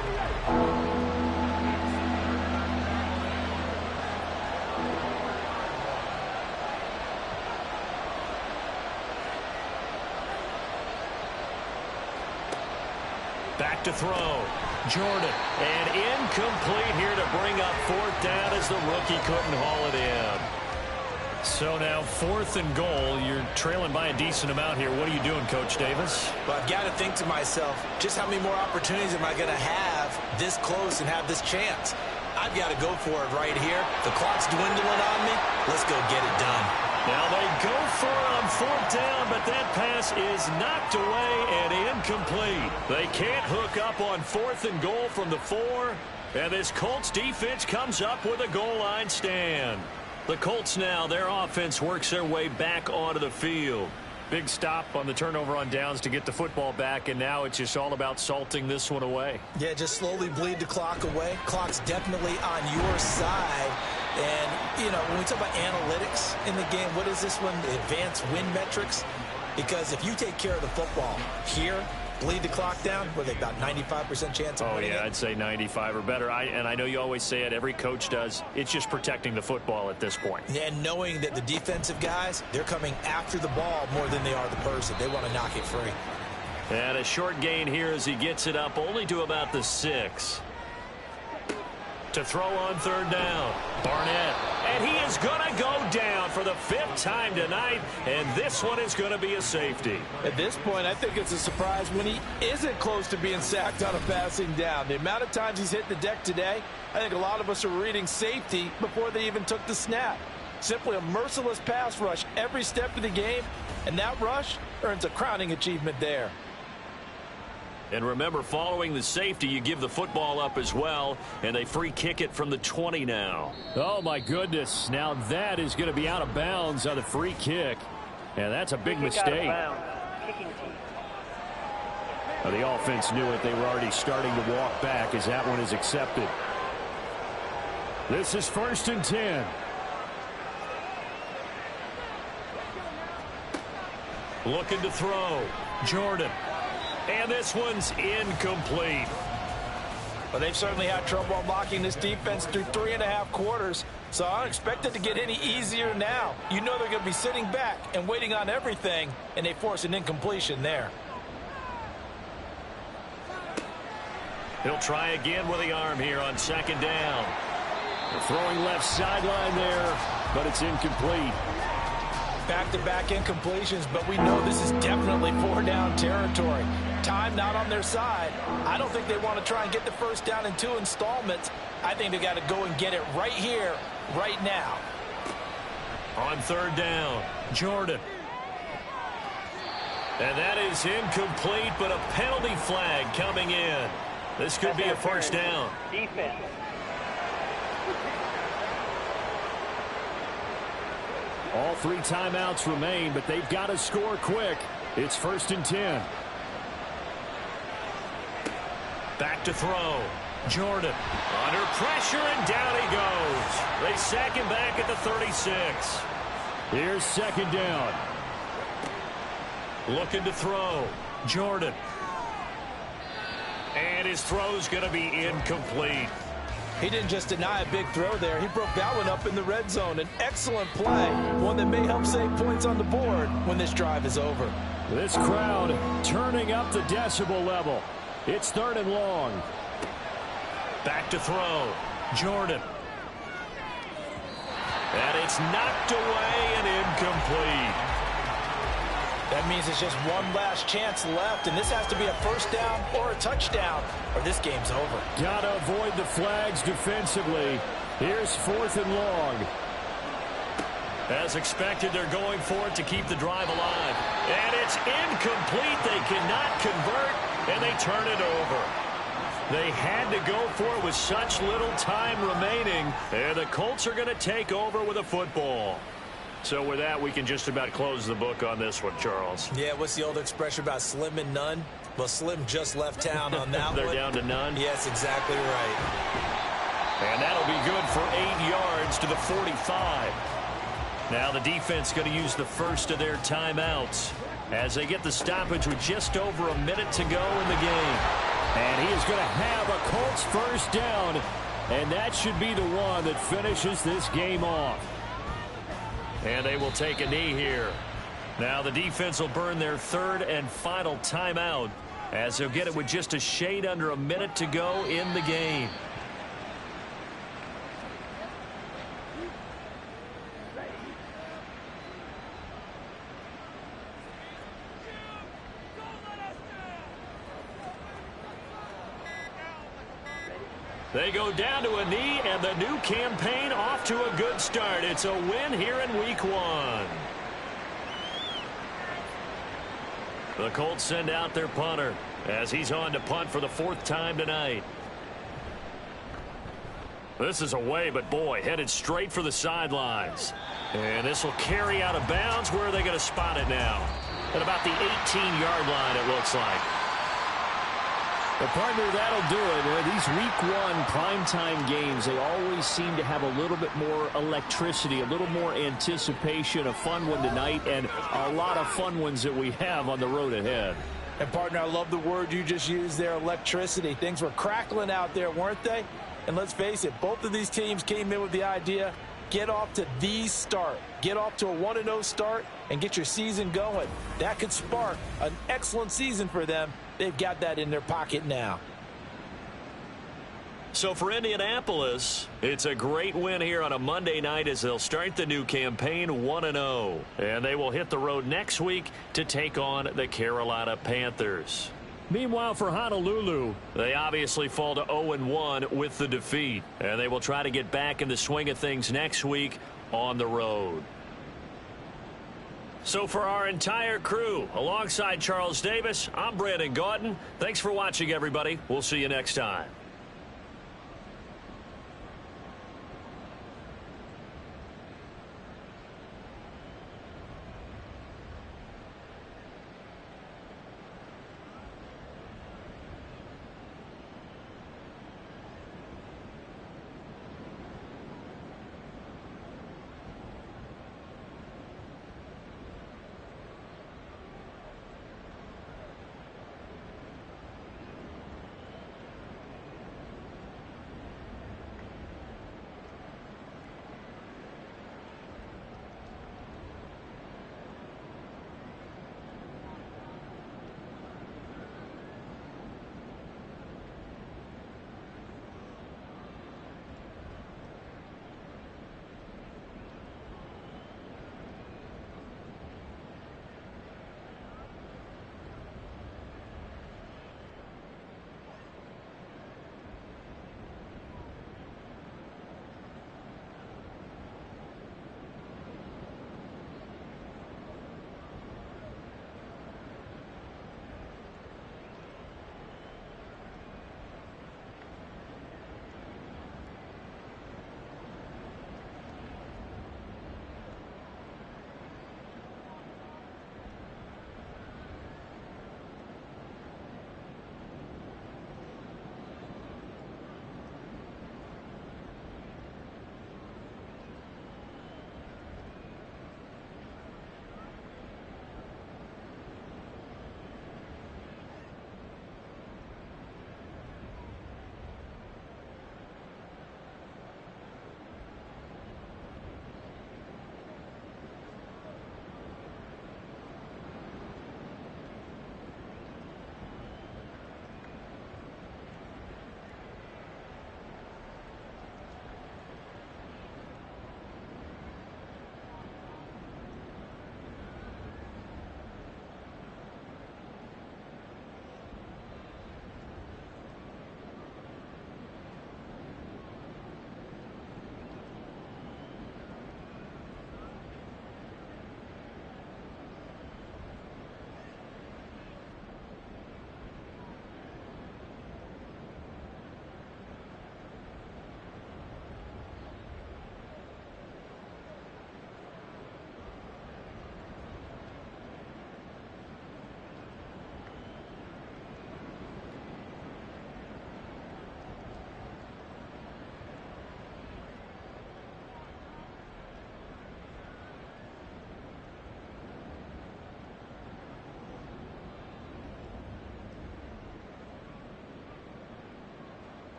Back to throw. Jordan. And incomplete here to bring up 4th down as the rookie couldn't haul it in. So now 4th and goal. You're trailing by a decent amount here. What are you doing, Coach Davis?
Well, I've got to think to myself, just how many more opportunities am I going to have this close and have this chance? I've got to go for it right here. The clock's dwindling on me. Let's go get it done.
Now they go for it on 4th down, but that pass is knocked away and incomplete. They can't hook up on 4th and goal from the 4, and this Colts defense comes up with a goal line stand. The Colts now, their offense works their way back onto the field. Big stop on the turnover on downs to get the football back, and now it's just all about salting this one away.
Yeah, just slowly bleed the clock away. Clock's definitely on your side. And, you know, when we talk about analytics in the game, what is this one? The advanced win metrics? Because if you take care of the football here, bleed the clock down, what are they, about 95% chance of winning it?
I'd say 95 or better. And I know you always say it, every coach does. It's just protecting the football at this point.
And knowing that the defensive guys, they're coming after the ball more than they are the person. They want to knock it free.
And a short gain here as he gets it up only to about the 6. To throw on 3rd down, Barnett. And he is going to go down for the 5th time tonight, and this one is going to be a safety.
At this point, I think it's a surprise when he isn't close to being sacked on a passing down. The amount of times he's hit the deck today, I think a lot of us are reading safety before they even took the snap. Simply a merciless pass rush every step of the game, and that rush earns a crowning achievement there.
And remember, following the safety, you give the football up as well, and they free kick it from the 20 now. Oh, my goodness. Now that is going to be out of bounds on the free kick. And that's a big mistake.
Now,
the offense knew it. They were already starting to walk back as that one is accepted. This is 1st and 10. Looking to throw. Jordan. And this one's incomplete.
Well, they've certainly had trouble unlocking this defense through 3.5 quarters, so I don't expect it to get any easier now. You know they're going to be sitting back and waiting on everything, and they force an incompletion there.
He'll try again with the arm here on 2nd down. They're throwing left sideline there, but it's incomplete.
Back-to-back incompletions, but we know this is definitely 4-down territory. Time not on their side. I don't think they want to try and get the 1st down in 2 installments. I think they got to go and get it right here, right now.
On 3rd down, Jordan. And that is incomplete, but a penalty flag coming in. This could be a 1st down.
Defense.
All 3 timeouts remain, but they've got to score quick. It's 1st and 10. Back to throw. Jordan under pressure, and down he goes. They sack him back at the 36. Here's 2nd down. Looking to throw. Jordan. And his throw's going to be incomplete.
He didn't just deny a big throw there. He broke that one up in the red zone. An excellent play. One that may help save points on the board when this drive is over.
This crowd turning up the decibel level. It's 3rd and long. Back to throw. Jordan. And it's knocked away and incomplete.
That means it's just one last chance left, and this has to be a first down or a touchdown, or this game's over.
Gotta avoid the flags defensively. Here's 4th and long. As expected, they're going for it to keep the drive alive. And it's incomplete. They cannot convert, and they turn it over. They had to go for it with such little time remaining, and the Colts are going to take over with a football. So with that, we can just about close the book on this one, Charles.
Yeah, what's the old expression about slim and none? Well, Slim just left town on that
They're
one.
down to none?
Yes, exactly right.
And that'll be good for 8 yards to the 45. Now the defense going to use the first of their timeouts as they get the stoppage with just over a minute to go in the game. And he is going to have a Colts first down, and that should be the one that finishes this game off. And they will take a knee here. Now the defense will burn their 3rd and final timeout as they'll get it with just a shade under a minute to go in the game. They go down to a knee, and the new campaign off to a good start. It's a win here in Week 1. The Colts send out their punter as he's on to punt for the 4th time tonight. This is away, but boy, headed straight for the sidelines. And this will carry out of bounds. Where are they going to spot it now? At about the 18-yard line, it looks like. The partner, that'll do it. These Week 1 primetime games, they always seem to have a little bit more electricity, a little more anticipation. A fun one tonight, and a lot of fun ones that we have on the road ahead.
And, partner, I love the word you just used there, electricity. Things were crackling out there, weren't they? And let's face it, both of these teams came in with the idea, get off to the start. Get off to a 1-0 start and get your season going. That could spark an excellent season for them. They've got that in their pocket now.
So for Indianapolis, it's a great win here on a Monday night as they'll start the new campaign 1-0. And they will hit the road next week to take on the Carolina Panthers. Meanwhile, for Honolulu, they obviously fall to 0-1 with the defeat. And they will try to get back in the swing of things next week on the road. So for our entire crew, alongside Charles Davis, I'm Brandon Gaudin. Thanks for watching, everybody. We'll see you next time.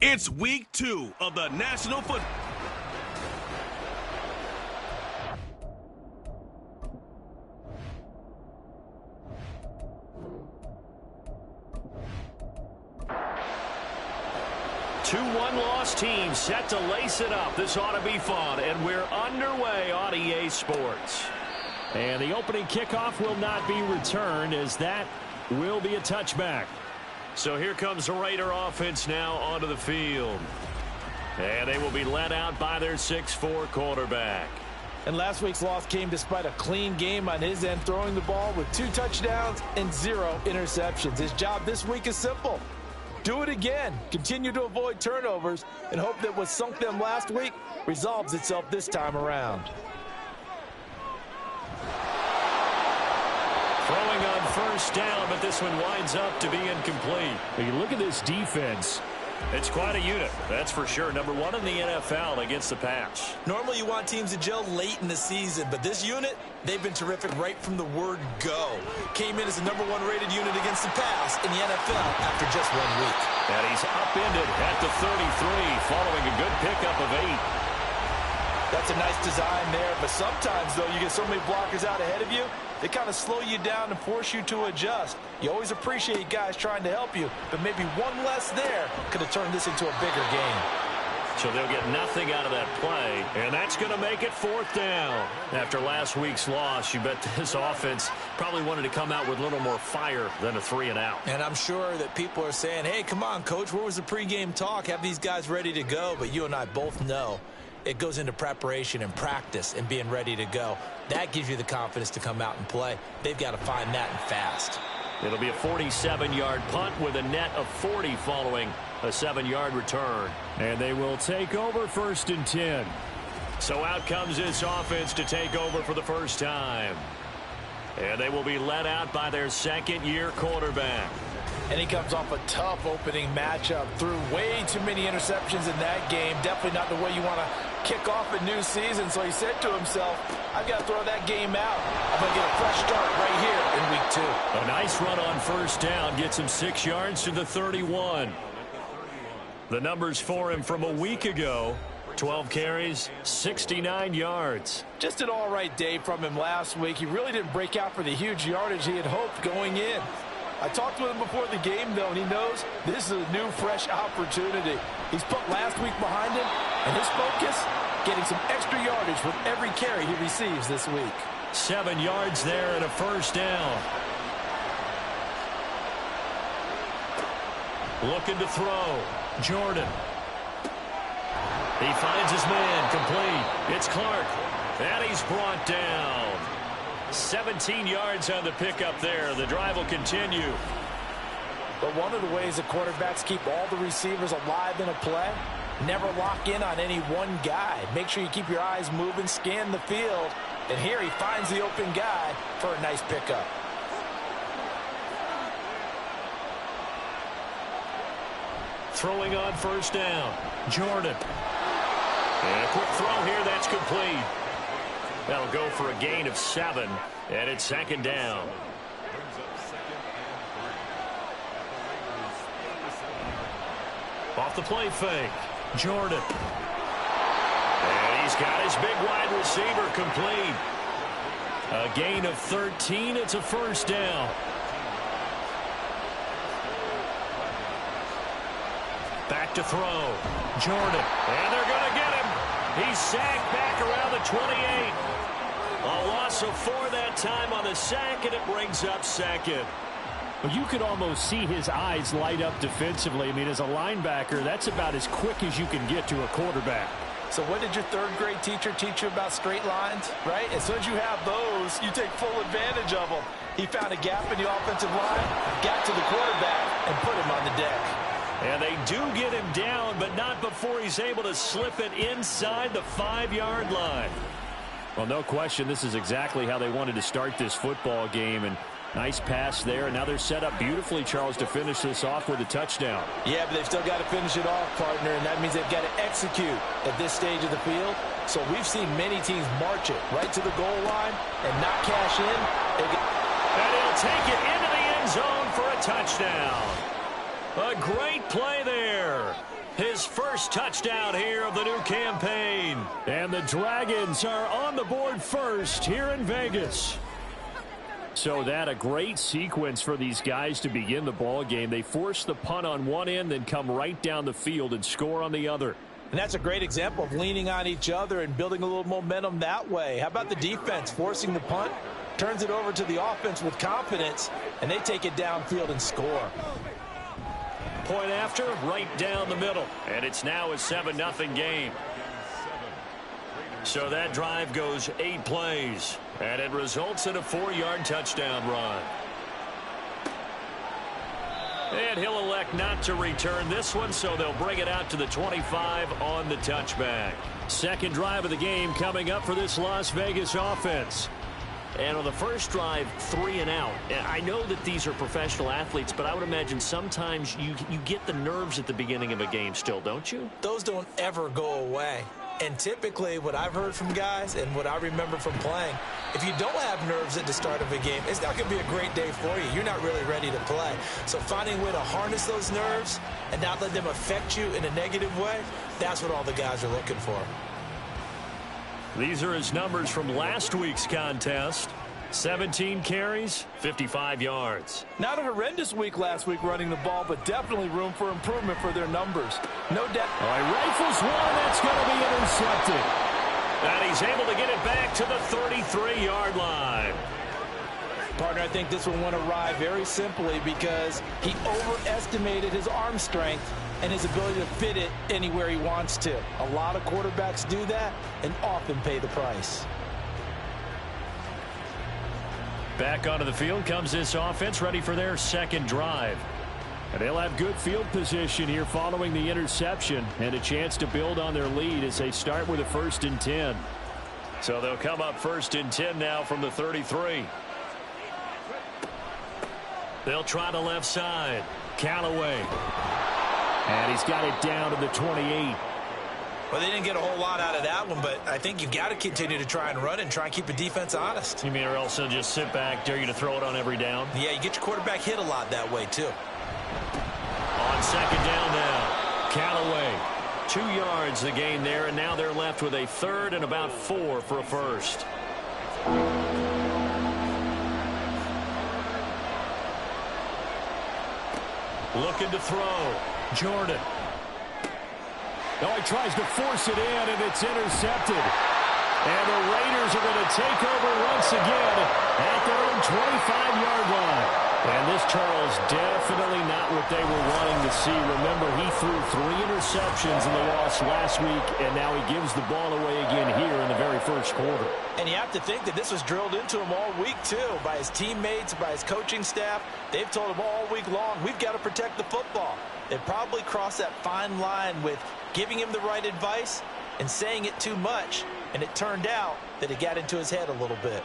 It's week 2 of the National Football.
Two one-loss teams set to lace it up. This ought to be fun, and we're underway on EA Sports. And the opening kickoff will not be returned, as that will be a touchback. So here comes the Raider offense now onto the field. And they will be led out by their 6'4" quarterback.
And last week's loss came despite a clean game on his end, throwing the ball with 2 touchdowns and 0 interceptions. His job this week is simple. Do it again. Continue to avoid turnovers and hope that what sunk them last week resolves itself this time around.
Throwing on first down, but this one winds up to be incomplete. When you look at this defense, it's quite a unit, that's for sure. Number 1 in the NFL against the pass.
Normally you want teams to gel late in the season, but this unit, they've been terrific right from the word go. Came in as the number 1 rated unit against the pass in the NFL after just 1 week.
And he's upended at the 33 following a good pickup of 8.
That's a nice design there, but sometimes, though, you get so many blockers out ahead of you, they kind of slow you down and force you to adjust. You always appreciate guys trying to help you, but maybe one less there could have turned this into a bigger game.
So they'll get nothing out of that play, and that's going to make it 4th down. After last week's loss, you bet this offense probably wanted to come out with a little more fire than a 3 and out.
And I'm sure that people are saying, hey, come on, Coach, where was the pregame talk? Have these guys ready to go? But you and I both know it goes into preparation and practice and being ready to go. That gives you the confidence to come out and play. They've got to find that and fast.
It'll be a 47-yard punt with a net of 40 following a 7-yard return. And they will take over 1st and 10. So out comes this offense to take over for the first time. And they will be led out by their 2nd-year quarterback.
And he comes off a tough opening matchup. Threw way too many interceptions in that game. Definitely not the way you want to kick off a new season. So he said to himself, I've got to throw that game out. I'm going to get a fresh start right here in week 2.
A nice run on first down gets him 6 yards to the 31. The numbers for him from a week ago: 12 carries, 69 yards.
Just an all-right day from him last week. He really didn't break out for the huge yardage he had hoped going in. I talked with him before the game, though, and he knows this is a new, fresh opportunity. He's put last week behind him, and his focus, getting some extra yardage with every carry he receives this week.
7 yards there and a first down. Looking to throw. Jordan. He finds his man, complete. It's Clark. And he's brought down. 17 yards on the pickup there. The drive will continue.
But one of the ways that quarterbacks keep all the receivers alive in a play, never lock in on any one guy. Make sure you keep your eyes moving, scan the field. And here he finds the open guy for a nice pickup.
Throwing on first down. Jordan. And a quick throw here. That's complete. That'll go for a gain of 7, and it's 2nd down. Off the play fake. Jordan. And he's got his big wide receiver complete. A gain of 13. It's a first down. Back to throw. Jordan. And they're going to get him. He's sacked back around the 28. A loss of 4 that time on the sack, and it brings up 2nd.
Well, you could almost see his eyes light up defensively. I mean, as a linebacker, that's about as quick as you can get to a quarterback.
So what did your 3rd grade teacher teach you about straight lines, right? As soon as you have those, you take full advantage of them. He found a gap in the offensive line, got to the quarterback, and put him on the deck.
And they do get him down, but not before he's able to slip it inside the 5-yard line.
Well, no question, this is exactly how they wanted to start this football game. And nice pass there. And now they're set up beautifully, Charles, to finish this off with a touchdown.
Yeah, but they've still got to finish it off, partner, and that means they've got to execute at this stage of the field. So we've seen many teams march it right to the goal line and not cash in.
And he'll take it into the end zone for a touchdown. A great play there. His first touchdown here of the new campaign.
And the Dragons are on the board first here in Vegas. So that a great sequence for these guys to begin the ball game. They force the punt on one end, then come right down the field and score on the other.
And that's a great example of leaning on each other and building a little momentum that way. How about the defense forcing the punt, turns it over to the offense with confidence, and they take it downfield and score.
Point after, right down the middle. And it's now a 7-0 game. So that drive goes 8 plays. And it results in a 4-yard touchdown run. And he'll elect not to return this one, so they'll bring it out to the 25 on the touchback. Second drive of the game coming up for this Las Vegas offense. And on the first drive, 3 and out. And I know that these are professional athletes, but I would imagine sometimes you get the nerves at the beginning of a game still, don't you?
Those don't ever go away. And typically what I've heard from guys and what I remember from playing, if you don't have nerves at the start of a game, it's not going to be a great day for you. You're not really ready to play. So finding a way to harness those nerves and not let them affect you in a negative way, that's what all the guys are looking for.
These are his numbers from last week's contest. 17 carries, 55 yards.
Not a horrendous week last week running the ball, but definitely room for improvement for their numbers. No doubt.
All right, rifles one. That's going to be intercepted.
And he's able to get it back to the 33-yard line.
Partner, I think this one went awry very simply because he overestimated his arm strength and his ability to fit it anywhere he wants to. A lot of quarterbacks do that and often pay the price.
Back onto the field comes this offense, ready for their second drive.
And they'll have good field position here following the interception and a chance to build on their lead as they start with a 1st and 10.
So they'll come up 1st and 10 now from the 33. They'll try the left side. Callaway.
And he's got it down to the 28.
Well, they didn't get a whole lot out of that one, but I think you've got to continue to try and run and try and keep the defense honest.
You mean or else they'll just sit back, dare you to throw it on every down?
Yeah, you get your quarterback hit a lot that way, too.
On second down now, Callaway. 2 yards the gain there, and now they're left with a 3rd and about 4 for a first. Looking to throw. Jordan.
No, he tries to force it in, and it's intercepted. And the Raiders are going to take over once again at their own 25-yard line. And this, Charles, definitely not what they were wanting to see. Remember, he threw 3 interceptions in the loss last week, and now he gives the ball away again here in the very first quarter.
And you have to think that this was drilled into him all week, too, by his teammates, by his coaching staff. They've told him all week long, we've got to protect the football. They probably crossed that fine line with giving him the right advice and saying it too much, and it turned out that it got into his head a little bit.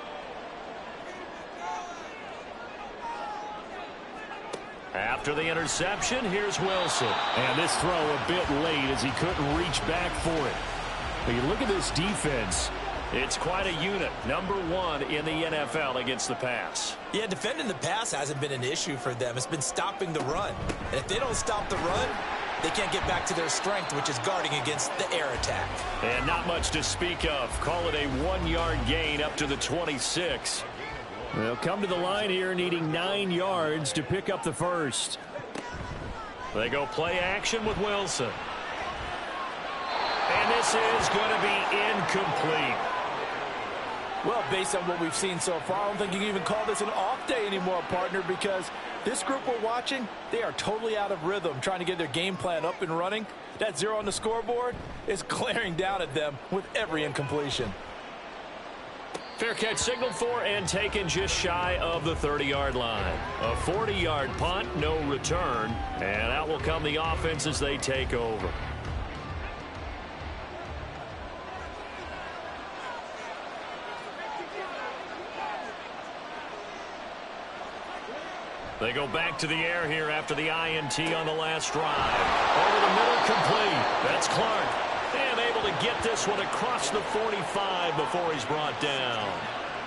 After the interception, here's Wilson.
And this throw a bit late as he couldn't reach back for it. But you look at this defense.
It's quite a unit. Number 1 in the NFL against the pass.
Yeah, defending the pass hasn't been an issue for them. It's been stopping the run. And if they don't stop the run, they can't get back to their strength, which is guarding against the air attack.
And not much to speak of. Call it a 1-yard gain up to the 26.
They'll come to the line here needing 9 yards to pick up the first.
They go play action with Wilson. And this is going to be incomplete.
Well, based on what we've seen so far, I don't think you can even call this an off day anymore, partner, because this group we're watching, they are totally out of rhythm, trying to get their game plan up and running. That 0 on the scoreboard is glaring down at them with every incompletion.
Fair catch signaled for and taken just shy of the 30-yard line. A 40-yard punt, no return, and out will come the offense as they take over. They go back to the air here after the INT on the last drive. Over the middle, complete. That's Clark. And able to get this one across the 45 before he's brought down.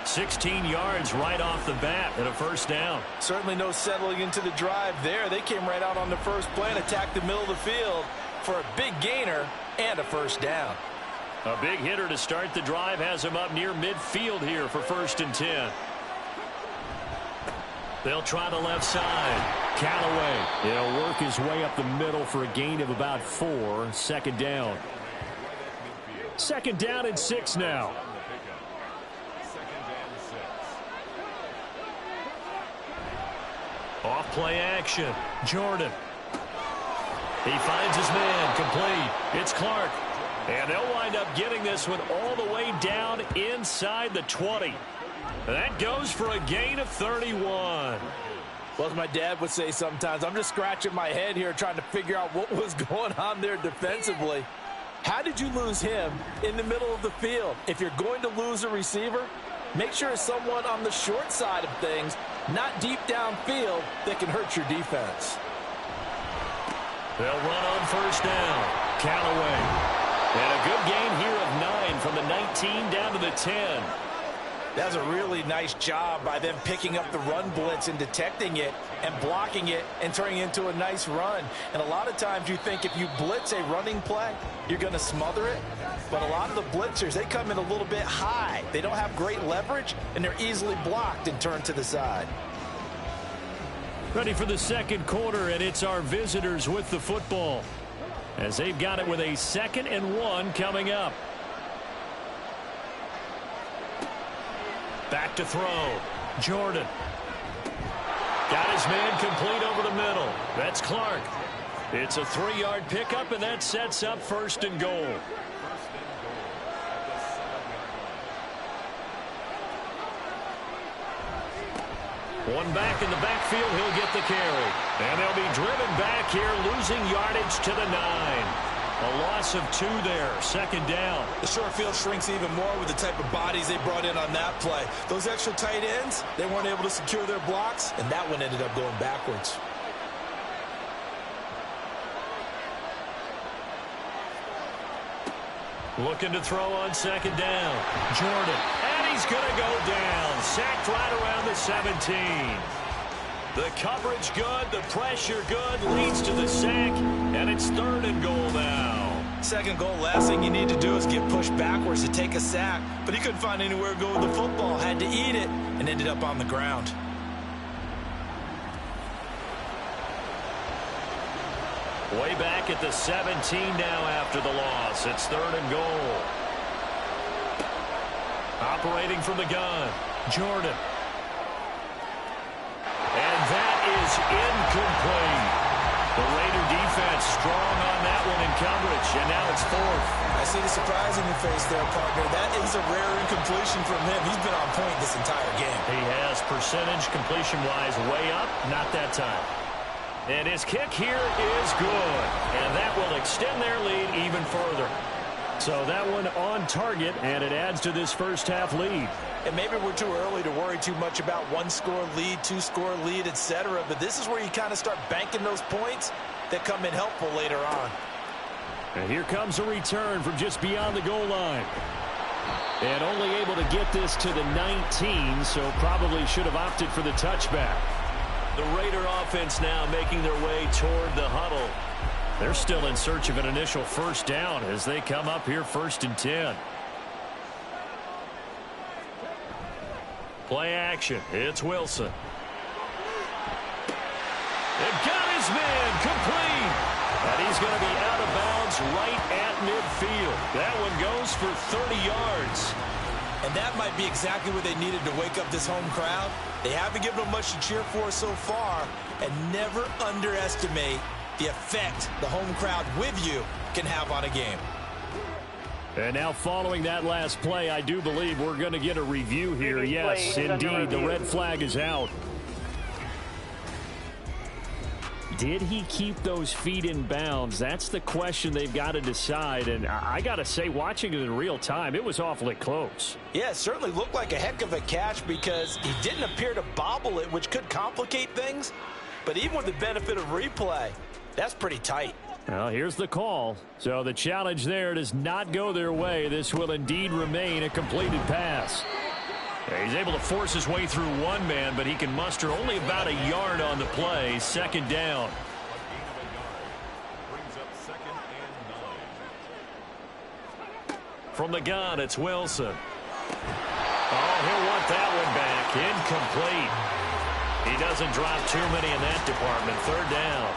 16 yards right off the bat and a first down.
Certainly no settling into the drive there. They came right out on the first play and attacked the middle of the field for a big gainer and a first down.
A big hitter to start the drive has him up near midfield here for 1st and 10. They'll try the left side. Callaway. He'll work his way up the middle for a gain of about 4. 2nd down. 2nd down and 6 now. Off play action. Jordan. He finds his man. Complete. It's Clark. And they'll wind up getting this one all the way down inside the 20. That goes for a gain of 31.
Well, as my dad would say sometimes, I'm just scratching my head here trying to figure out what was going on there defensively. How did you lose him in the middle of the field? If you're going to lose a receiver, make sure it's someone on the short side of things, not deep downfield, that can hurt your defense.
They'll run on 1st down. Callaway. And a good gain here of 9 from the 19 down to the 10.
That's a really nice job by them picking up the run blitz and detecting it and blocking it and turning it into a nice run. And a lot of times you think if you blitz a running play, you're going to smother it. But a lot of the blitzers, they come in a little bit high. They don't have great leverage, and they're easily blocked and turned to the side.
Ready for the 2nd quarter, and it's our visitors with the football, as they've got it with a 2nd and 1 coming up. Back to throw. Jordan. Got his man complete over the middle. That's Clark. It's a 3-yard pickup, and that sets up 1st and goal. One back in the backfield, he'll get the carry. And they'll be driven back here, losing yardage to the 9. A loss of 2 there, 2nd down.
The short field shrinks even more with the type of bodies they brought in on that play. Those extra tight ends, they weren't able to secure their blocks, and that one ended up going backwards.
Looking to throw on 2nd down. Jordan. And he's going to go down. Sacked right around the 17. The coverage good, the pressure good, leads to the sack, and it's 3rd and goal now.
2nd goal, last thing you need to do is get pushed backwards to take a sack. But he couldn't find anywhere to go with the football, had to eat it, and ended up on the ground.
Way back at the 17 now after the loss. It's 3rd and goal. Operating from the gun, Jordan. And that is incomplete. The Raider defense strong on that one in coverage, and now it's 4th.
I see the surprise in your face there, partner. That is a rare incompletion from him. He's been on point this entire game.
He has percentage completion-wise way up, not that time. And his kick here is good, and that will extend their lead even further. So that one on target, and it adds to this first half lead.
And maybe we're too early to worry too much about 1-score lead, 2-score lead, etc. But this is where you kind of start banking those points that come in helpful later on.
And here comes a return from just beyond the goal line. And only able to get this to the 19, so probably should have opted for the touchback. The Raider offense now making their way toward the huddle. They're still in search of an initial first down as they come up here 1st and 10. Play action. It's Wilson. And got his man complete. And he's going to be out of bounds right at midfield. That one goes for 30 yards.
And that might be exactly what they needed to wake up this home crowd. They haven't given them much to cheer for so far. And never underestimate the effect the home crowd with you can have on a game.
And now following that last play, I do believe we're going to get a review here. Yes, indeed, the red flag is out. Did he keep those feet in bounds? That's the question they've got to decide. And I got to say, watching it in real time, it was awfully close.
Yeah, it certainly looked like a heck of a catch because he didn't appear to bobble it, which could complicate things. But even with the benefit of replay, that's pretty tight.
Well, here's the call. So the challenge there does not go their way. This will indeed remain a completed pass. He's able to force his way through one man, but he can muster only about a yard on the play. 2nd down.
Brings up 2nd and
From the gun, it's Wilson. Oh, he'll want that one back. Incomplete. He doesn't drop too many in that department. Third down.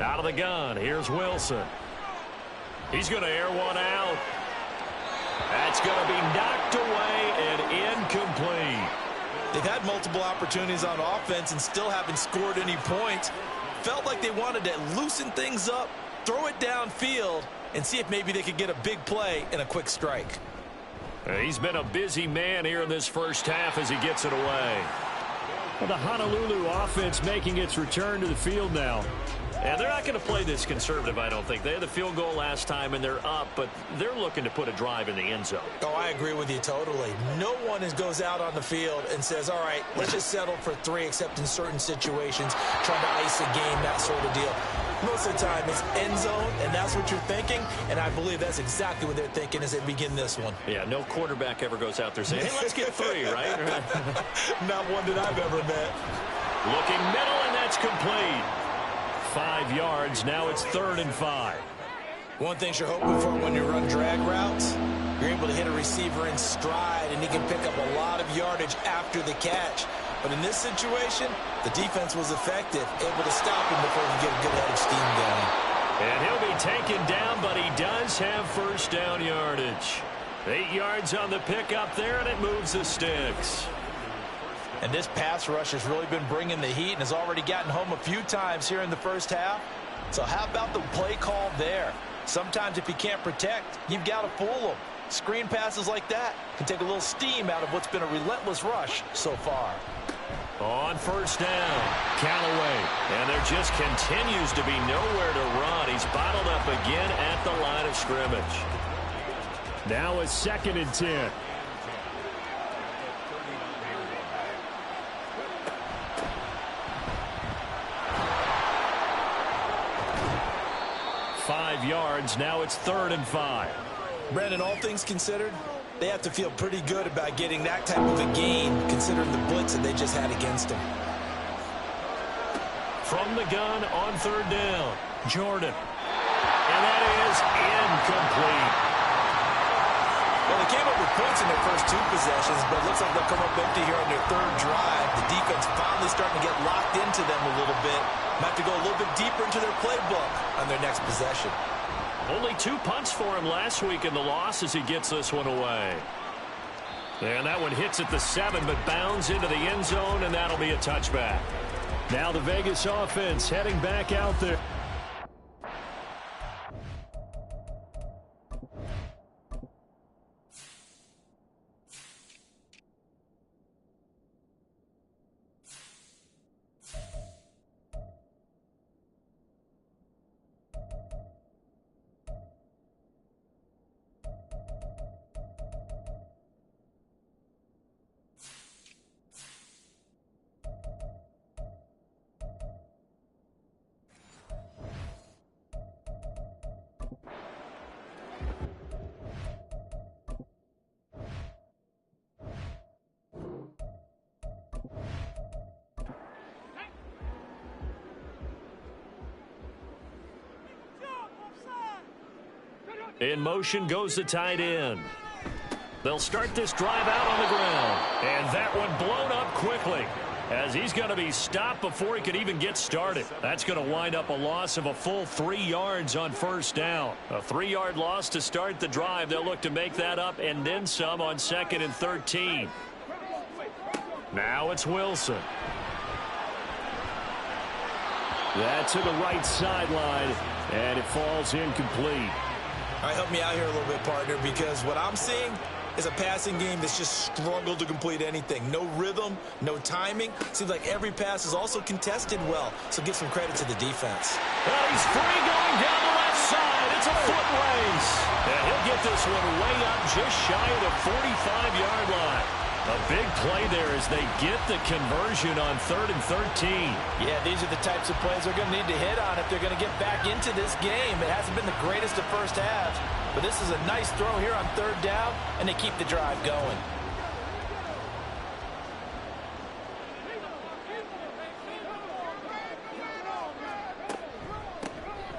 Out of the gun, here's Wilson. He's going to air one out. That's going to be knocked away and incomplete.
They've had multiple opportunities on offense and still haven't scored any points. Felt like they wanted to loosen things up, throw it downfield, and see if maybe they could get a big play and a quick strike.
He's been a busy man here in this first half as he gets it away. Well, the Honolulu offense making its return to the field now. And they're not going to play this conservative, I don't think. They had the field goal last time, and they're up, but they're looking to put a drive in the end zone.
Oh, I agree with you totally. No one goes out on the field and says, all right, let's just settle for 3, except in certain situations, trying to ice a game, that sort of deal. Most of the time, it's end zone, and that's what you're thinking, and I believe that's exactly what they're thinking as they begin this one.
Yeah, no quarterback ever goes out there saying, hey, let's get 3, right?
Not one that I've ever met.
Looking middle, and that's complete. 5 yards. Now it's 3rd and 5.
One thing you're hoping for when you run drag routes, you're able to hit a receiver in stride, and he can pick up a lot of yardage after the catch. But in this situation, the defense was effective, able to stop him before he get a good head of steam going.
And he'll be taken down, but he does have first down yardage. 8 yards on the pickup there, and it moves the sticks.
And this pass rush has really been bringing the heat and has already gotten home a few times here in the first half. So how about the play call there? Sometimes if you can't protect, you've got to fool them. Screen passes like that can take a little steam out of what's been a relentless rush so far.
On first down, Callaway. And there just continues to be nowhere to run. He's bottled up again at the line of scrimmage. Now a 2nd and 10. Yards. Now it's 3rd and 5.
Brandon, all things considered, they have to feel pretty good about getting that type of a gain, considering the blitz that they just had against them.
From the gun on 3rd down, Jordan. And that is incomplete.
Well, they came up with points in their first 2 possessions, but it looks like they'll come up empty here on their 3rd drive. The defense finally starting to get locked into them a little bit. Might have to go a little bit deeper into their playbook on their next possession.
Only 2 punts for him last week in the loss as he gets this one away. And that one hits at the 7, but bounds into the end zone, and that'll be a touchback. Now the Vegas offense heading back out there. In motion goes the tight end. They'll start this drive out on the ground. And that one blown up quickly as he's going to be stopped before he could even get started. That's going to wind up a loss of a full 3 yards on first down. A 3-yard loss to start the drive. They'll look to make that up and then some on 2nd and 13. Now it's Wilson. That's to the right sideline, and it falls incomplete.
All right, help me out here a little bit, partner, because what I'm seeing is a passing game that's just struggled to complete anything. No rhythm, no timing. Seems like every pass is also contested well, so give some credit to the defense.
Well, he's free going down the left side. It's a foot race. And he'll get this one way up just shy of the 45-yard line. A big play there as they get the conversion on 3rd and 13.
Yeah, these are the types of plays they're going to need to hit on if they're going to get back into this game. It hasn't been the greatest of first halves, but this is a nice throw here on 3rd down, and they keep the drive going.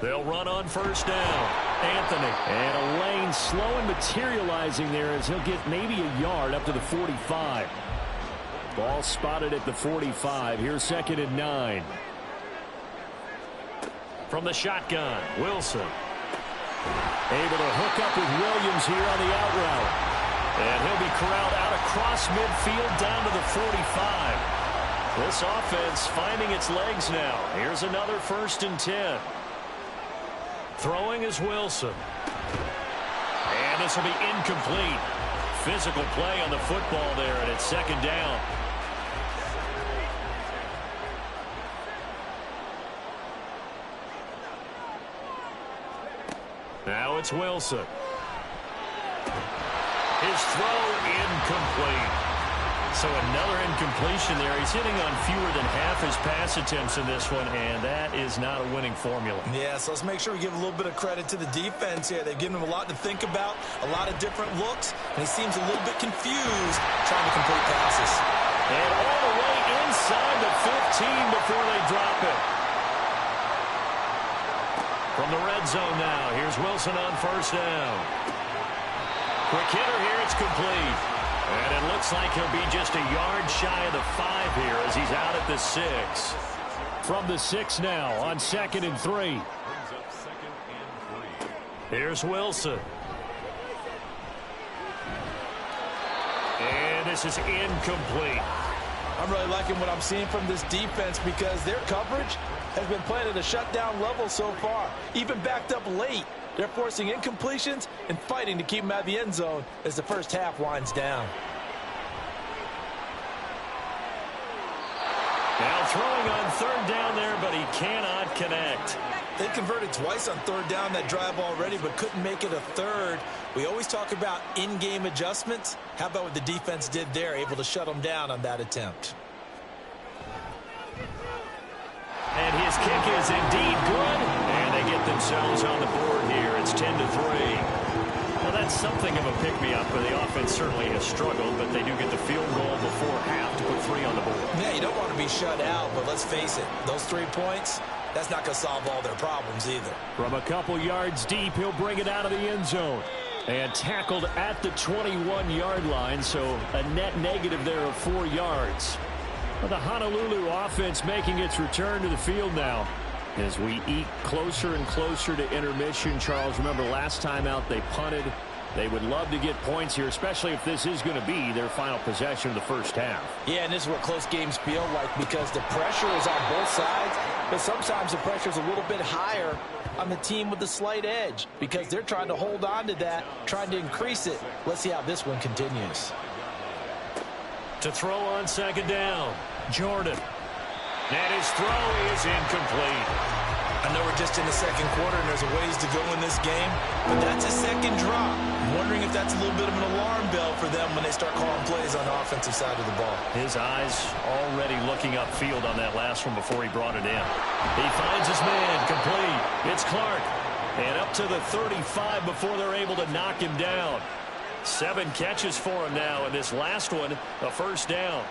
They'll run on first down. Anthony. And a lane slow and materializing there as he'll get maybe a yard up to the 45. Ball spotted at the 45. Here's 2nd and 9. From the shotgun, Wilson. Able to hook up with Williams here on the out route. And he'll be corralled out across midfield down to the 45. This offense finding its legs now. Here's another 1st and 10. Throwing is Wilson. And this will be incomplete. Physical play on the football there, and it's 2nd down. Now it's Wilson. His throw incomplete. So another incompletion there. He's hitting on fewer than half his pass attempts in this one, and that is not a winning formula.
Yeah, so let's make sure we give a little bit of credit to the defense here. They've given him a lot to think about, a lot of different looks, and he seems a little bit confused trying to complete passes.
And all the way inside the 15 before they drop it. From the red zone now, here's Wilson on first down. Quick hitter here, it's complete. And it looks like he'll be just a yard shy of the 5 here as he's out at the 6. From the 6 now on 2nd and 3. Here's Wilson. And this is incomplete.
I'm really liking what I'm seeing from this defense because their coverage has been playing at a shutdown level so far. Even backed up late, they're forcing incompletions and fighting to keep them out of the end zone as the first half winds down.
Now throwing on 3rd down there, but he cannot connect.
They converted twice on 3rd down that drive already, but couldn't make it a 3rd. We always talk about in-game adjustments. How about what the defense did there, able to shut them down on that attempt?
And his kick is indeed good, and they get themselves on the board here. It's 10-3. Well, that's something of a pick-me-up, but the offense certainly has struggled, but they do get the field goal before half to put 3 on the board.
Yeah, you don't want to be shut out, but let's face it, those 3 points, that's not going to solve all their problems either.
From a couple yards deep, he'll bring it out of the end zone. And tackled at the 21-yard line, so a net negative there of 4 yards. Well, the Honolulu offense making its return to the field now. As we eat closer and closer to intermission, Charles, remember last time out they punted. They would love to get points here, especially if this is going to be their final possession of the first half.
Yeah, and this is what close games feel like because the pressure is on both sides, but sometimes the pressure is a little bit higher on the team with the slight edge because they're trying to hold on to that, trying to increase it. Let's see how this one continues.
To throw on 2nd down, Jordan. And his throw is incomplete.
I know we're just in the 2nd quarter and there's a ways to go in this game, but that's a 2nd drop. I'm wondering if that's a little bit of an alarm bell for them when they start calling plays on the offensive side of the ball.
His eyes already looking upfield on that last one before he brought it in. He finds his man, complete. It's Clark. And up to the 35 before they're able to knock him down. 7 catches for him now, and this last one, a first down.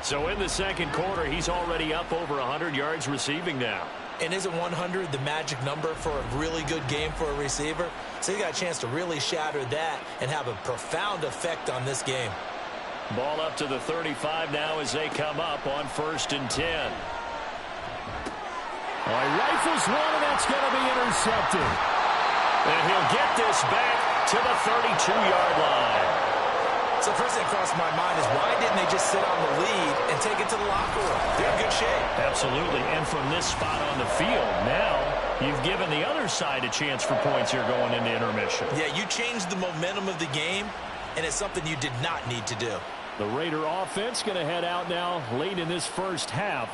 So in the 2nd quarter, he's already up over 100 yards receiving now.
And isn't 100 the magic number for a really good game for a receiver? So he got a chance to really shatter that and have a profound effect on this game.
Ball up to the 35 now as they come up on 1st and 10. Well, he rifles one, and that's going to be intercepted. And he'll get this back to the 32-yard line.
So first thing crossed my mind is why didn't they just sit on the lead and take it to the locker room? They're in good shape.
Absolutely. And from this spot on the field, now you've given the other side a chance for points here going into intermission.
Yeah, you changed the momentum of the game, and it's something you did not need to do.
The Raider offense going to head out now late in this first half.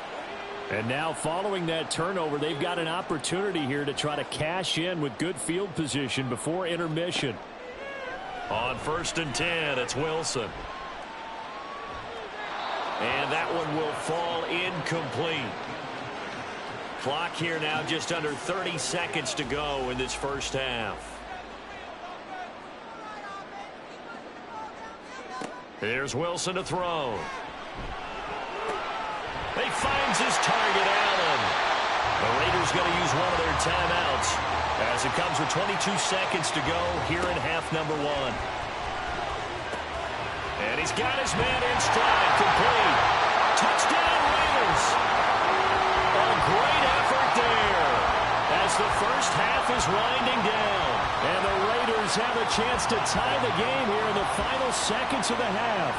And now following that turnover, they've got an opportunity here to try to cash in with good field position before intermission. On 1st and 10, it's Wilson. And that one will fall incomplete. Clock here now just under 30 seconds to go in this first half. Here's Wilson to throw. He finds his target, Allen. The Raiders going to use one of their timeouts as it comes with 22 seconds to go here in half number 1. And he's got his man in stride, complete. Touchdown, Raiders. A great effort there as the first half is winding down. And the Raiders have a chance to tie the game here in the final seconds of the half.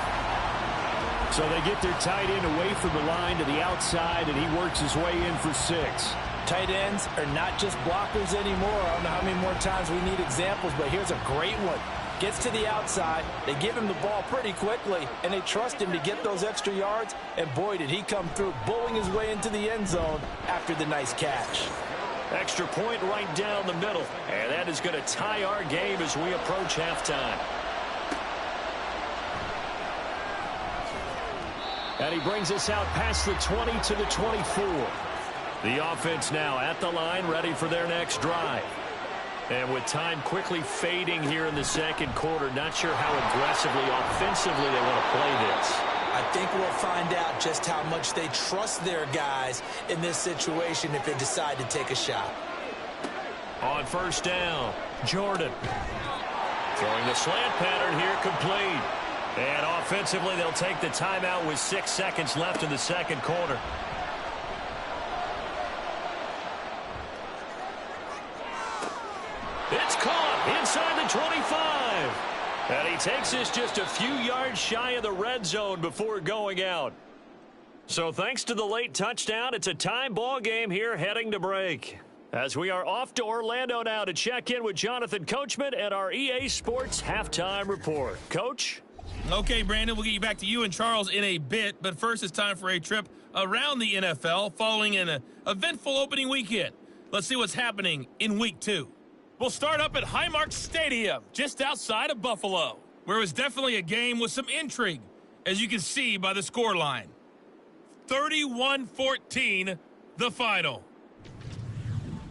So they get their tight end away from the line to the outside, and he works his way in for 6.
Tight ends are not just blockers anymore. I don't know how many more times we need examples, but here's a great one. Gets to the outside, they give him the ball pretty quickly, and they trust him to get those extra yards, and boy, did he come through, bowling his way into the end zone after the nice catch.
Extra point right down the middle, and that is going to tie our game as we approach halftime. And he brings us out past the 20 to the 24. The offense now at the line, ready for their next drive. And with time quickly fading here in the second quarter, not sure how aggressively, offensively they want to play this.
I think we'll find out just how much they trust their guys in this situation if they decide to take a shot.
On first down, Jordan. Throwing the slant pattern here, complete. And offensively, they'll take the timeout with 6 seconds left in the second quarter. It's caught inside the 25. And he takes us just a few yards shy of the red zone before going out. So thanks to the late touchdown, it's a tie ball game here heading to break. As we are off to Orlando now to check in with Jonathan Coachman and our EA Sports Halftime Report. Coach?
Okay, Brandon, we'll get you back to you and Charles in a bit, but first it's time for a trip around the NFL following an eventful opening weekend. Let's see what's happening in Week 2. We'll start up at Highmark Stadium, just outside of Buffalo, where it was definitely a game with some intrigue, as you can see by the scoreline. 31-14, the final.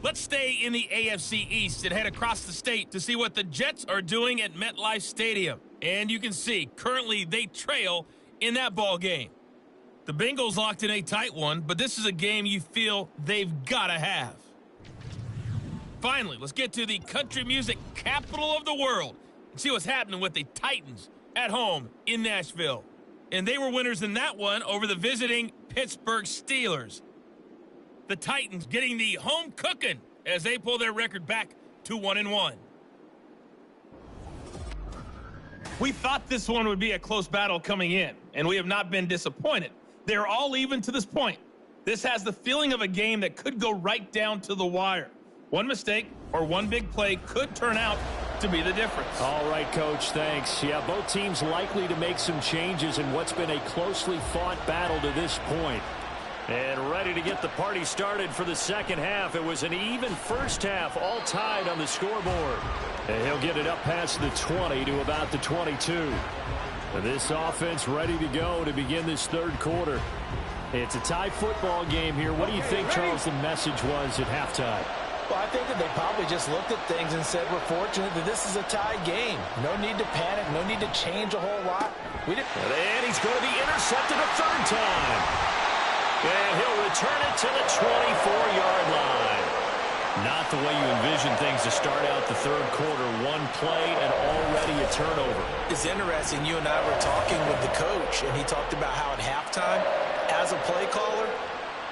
Let's stay in the AFC East and head across the state to see what the Jets are doing at MetLife Stadium. And you can see, currently they trail in that ball game. The Bengals locked in a tight one, but this is a game you feel they've got to have. Finally, let's get to the country music capital of the world and see what's happening with the Titans at home in Nashville. And they were winners in that one over the visiting Pittsburgh Steelers. The Titans getting the home cooking as they pull their record back to 1-1. We thought this one would be a close battle coming in, and we have not been disappointed. They're all even to this point. This has the feeling of a game that could go right down to the wire. One mistake or one big play could turn out to be the difference.
All right, Coach, thanks. Yeah, both teams likely to make some changes in what's been a closely fought battle to this point. And ready to get the party started for the second half. It was an even first half, all tied on the scoreboard. And he'll get it up past the 20 to about the 22. And this offense ready to go to begin this third quarter. It's a tie football game here. What do you think, Charles, the message was at halftime?
Well, I think that they probably just looked at things and said, we're fortunate that this is a tie game. No need to panic. No need to change a whole lot.
And he's going to be intercepted a third time. And he'll return it to the 24-yard line. Not the way you envision things to start out the third quarter. One play and already a turnover.
It's interesting. You and I were talking with the coach, and he talked about how at halftime, as a play caller,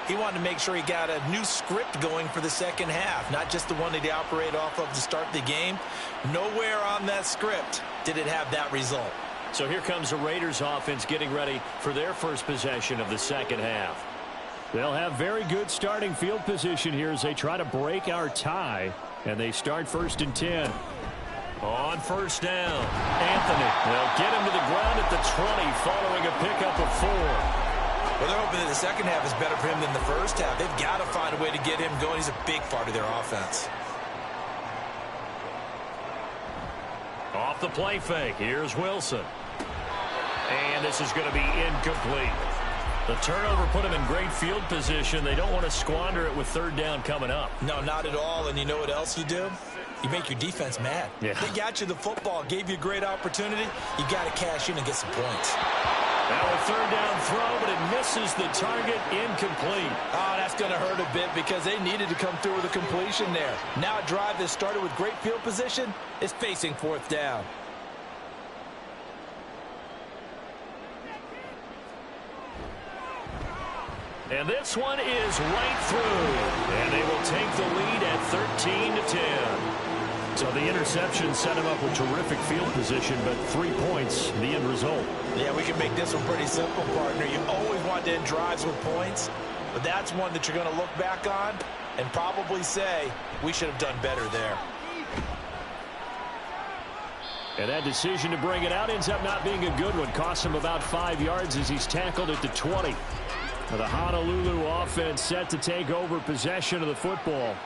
he wanted to make sure he got a new script going for the second half, not just the one that he operated off of to start the game. Nowhere on that script did it have that result.
So here comes the Raiders offense getting ready for their first possession of the second half. They'll have very good starting field position here as they try to break our tie, and they start 1st and 10. On first down, Anthony. They'll get him to the ground at the 20 following a pickup of 4.
Well, they're hoping that the second half is better for him than the first half. They've got to find a way to get him going. He's a big part of their offense.
Off the play fake, here's Wilson. And this is going to be incomplete. The turnover put them in great field position. They don't want to squander it with third down coming up.
No, not at all. And you know what else you do? You make your defense mad.
Yeah.
They got you the football, gave you a great opportunity. You got to cash in and get some points.
Now a third down throw, but it misses the target, incomplete.
Oh, that's going to hurt a bit because they needed to come through with a completion there. Now a drive that started with great field position is facing fourth down.
And this one is right through. And they will take the lead at 13-10. So the interception set him up with terrific field position, but 3 points, the end result.
Yeah, we can make this one pretty simple, partner. You always want to end drives with points, but that's one that you're going to look back on and probably say, we should have done better there.
And that decision to bring it out ends up not being a good one. Costs him about 5 yards as he's tackled at the 20. The Honolulu offense set to take over possession of the football.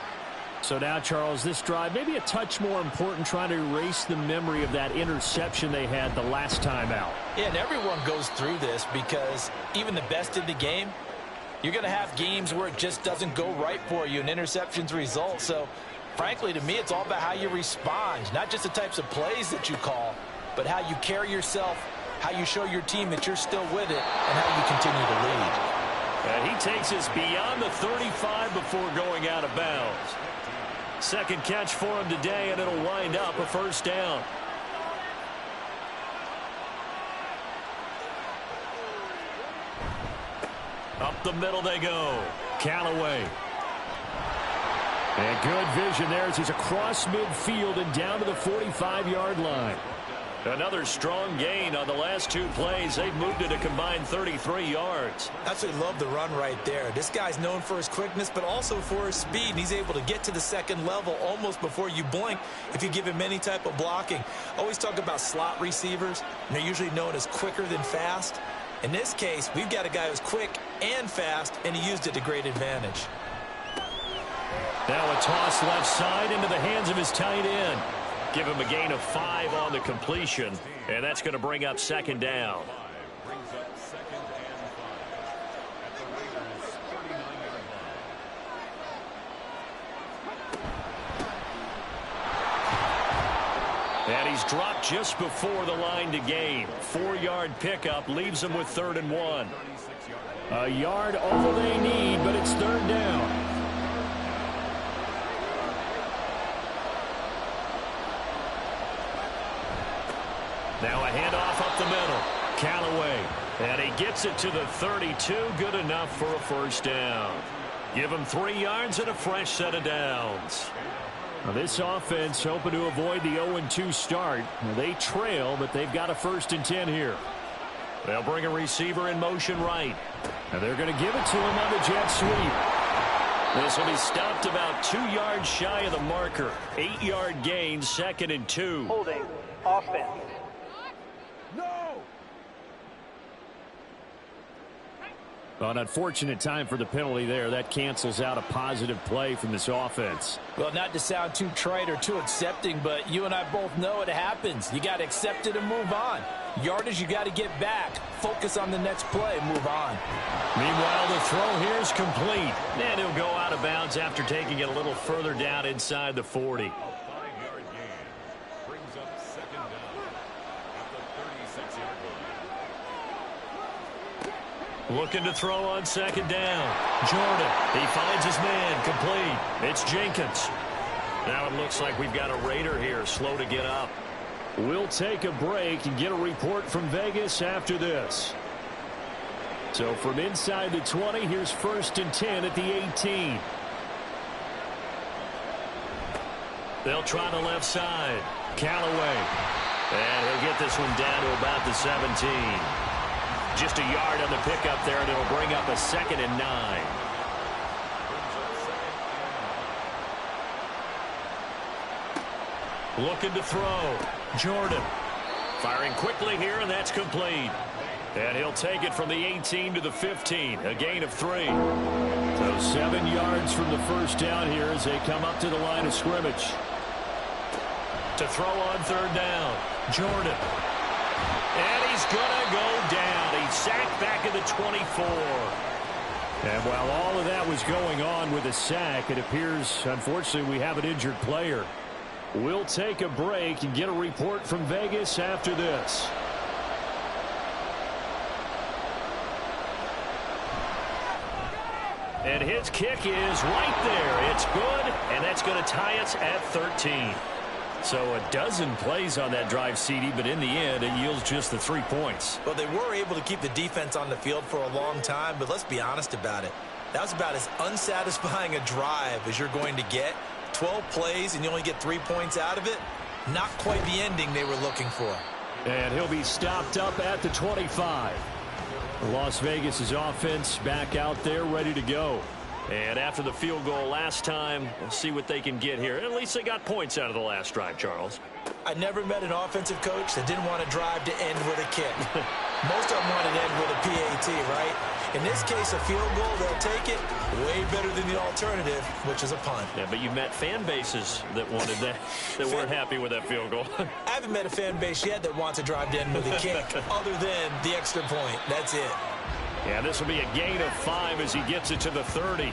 So now, Charles, this drive maybe a touch more important, trying to erase the memory of that interception they had the last time out.
Yeah, and everyone goes through this because even the best in the game, you're going to have games where it just doesn't go right for you and interceptions result. So, frankly, to me, it's all about how you respond, not just the types of plays that you call, but how you carry yourself, how you show your team that you're still with it, and how you continue to lead.
And he takes us beyond the 35 before going out of bounds. Second catch for him today, and it'll wind up a first down. Up the middle they go. Callaway. And good vision there as he's across midfield and down to the 45-yard line. Another strong gain on the last 2 plays. They've moved it a combined 33 yards.
Absolutely love the run right there. This guy's known for his quickness, but also for his speed. And he's able to get to the second level almost before you blink if you give him any type of blocking. Always talk about slot receivers, and they're usually known as quicker than fast. In this case, we've got a guy who's quick and fast, and he used it to great advantage.
Now a toss left side into the hands of his tight end. Give him a gain of 5 on the completion, and that's going to bring up second down.
Brings up second and 5 at the Raiders' 39-yard line.
And he's dropped just before the line to gain. 4-yard pickup leaves him with 3rd and 1. A yard all they need, but it's 3rd down. Now a handoff up the middle. Callaway. And he gets it to the 32. Good enough for a first down. Give him 3 yards and a fresh set of downs. Now this offense hoping to avoid the 0-2 start. They trail, but they've got a 1st and 10 here. They'll bring a receiver in motion right. And they're going to give it to him on the jet sweep. This will be stopped about 2 yards shy of the marker. 8-yard gain, 2nd and 2.
Holding. Offense.
Well, an unfortunate time for the penalty there. That cancels out a positive play from this offense.
Well, not to sound too trite or too accepting, but you and I both know it happens. You got to accept it and move on. Yardage, you got to get back. Focus on the next play. Move on.
Meanwhile, the throw here is complete. And he'll go out of bounds after taking it a little further down inside the 40.
A 5-yard gain brings up second down at the 36-yard line.
Looking to throw on second down. Jordan, he finds his man, complete. It's Jenkins. Now it looks like we've got a Raider here, slow to get up. We'll take a break and get a report from Vegas after this. So from inside the 20, here's 1st and 10 at the 18. They'll try the left side. Callaway. And he'll get this one down to about the 17. Just a yard on the pickup there, and it'll bring up a 2nd and 9. Looking to throw. Jordan. Firing quickly here, and that's complete. And he'll take it from the 18 to the 15. A gain of 3. So 7 yards from the first down here as they come up to the line of scrimmage. To throw on 3rd down. Jordan. And he's going to go down. He's sacked back at the 24. And while all of that was going on with a sack, it appears, unfortunately, we have an injured player. We'll take a break and get a report from Vegas after this. And his kick is right there. It's good, and that's going to tie us at 13. So a dozen plays on that drive, CD, but in the end, it yields just the 3 points.
Well, they were able to keep the defense on the field for a long time, but let's be honest about it. That was about as unsatisfying a drive as you're going to get. 12 plays, and you only get 3 points out of it. Not quite the ending they were looking for.
And he'll be stopped up at the 25. Las Vegas' offense back out there ready to go. And after the field goal last time, we'll see what they can get here. At least they got points out of the last drive, Charles.
I never met an offensive coach that didn't want to drive to end with a kick. Most of them want to end with a PAT, right? In this case, a field goal, they'll take it way better than the alternative, which is a punt.
Yeah, but you met fan bases that wanted that, that weren't happy with that field goal.
I haven't met a fan base yet that wants to drive to end with a kick other than the extra point. That's it.
Yeah, this will be a gain of 5 as he gets it to the 30.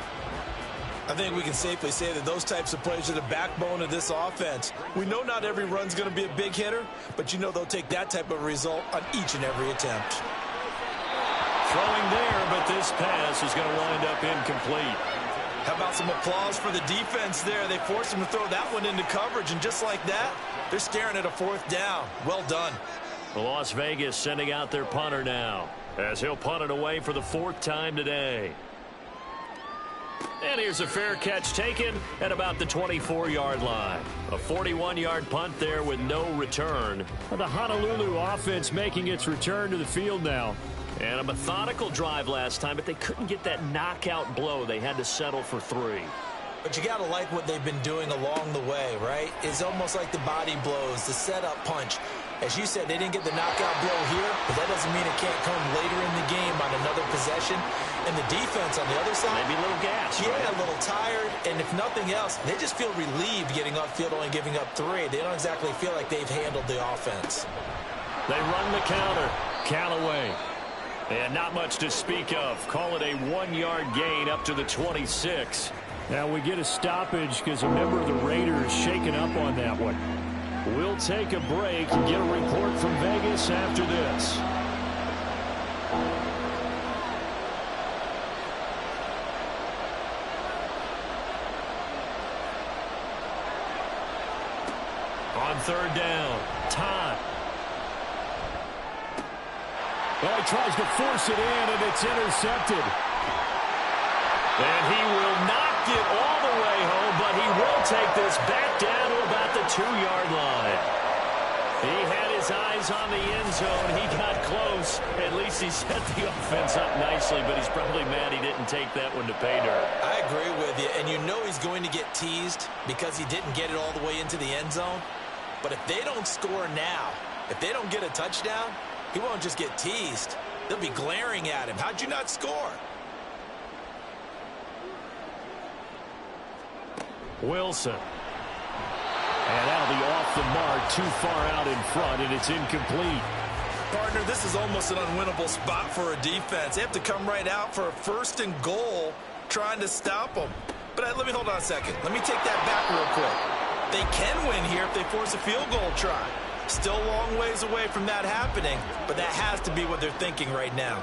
I think we can safely say that those types of plays are the backbone of this offense. We know not every run's going to be a big hitter, but you know they'll take that type of result on each and every attempt.
Throwing there, but this pass is going to wind up incomplete.
How about some applause for the defense there? They forced him to throw that one into coverage, and just like that, they're staring at a 4th down. Well done.
Las Vegas sending out their punter now, as he'll punt it away for the 4th time today. And here's a fair catch taken at about the 24-yard line. A 41-yard punt there with no return. The Honolulu offense making its return to the field now. And a methodical drive last time, but they couldn't get that knockout blow. They had to settle for 3.
But you got to like what they've been doing along the way, right? It's almost like the body blows, the setup punch. As you said, they didn't get the knockout blow here, but that doesn't mean it can't come later in the game on another possession. And the defense on the other side,
maybe a little gas.
Yeah,
right?
A little tired. And if nothing else, they just feel relieved getting upfield, only giving up 3. They don't exactly feel like they've handled the offense.
They run the counter. Callaway. And not much to speak of. Call it a 1-yard gain up to the 26. Now we get a stoppage because a member of the Raiders shaken up on that one. We'll take a break and get a report from Vegas after this. On 3rd down, Todd. Well, he tries to force it in, and it's intercepted. And he will not get all the way home, but he will take this back down to about the 2-yard line. He had his eyes on the end zone. He got close. At least he set the offense up nicely, but he's probably mad he didn't take that one to pay dirt.
I agree with you, and you know he's going to get teased because he didn't get it all the way into the end zone. But if they don't score now, if they don't get a touchdown, he won't just get teased. They'll be glaring at him. How'd you not score?
Wilson. And that'll be off the mark, too far out in front, and it's incomplete.
Partner, this is almost an unwinnable spot for a defense. They have to come right out for a 1st and goal trying to stop them. But let me hold on a second. Let me take that back real quick. They can win here if they force a field goal try. Still a long ways away from that happening, but that has to be what they're thinking right now.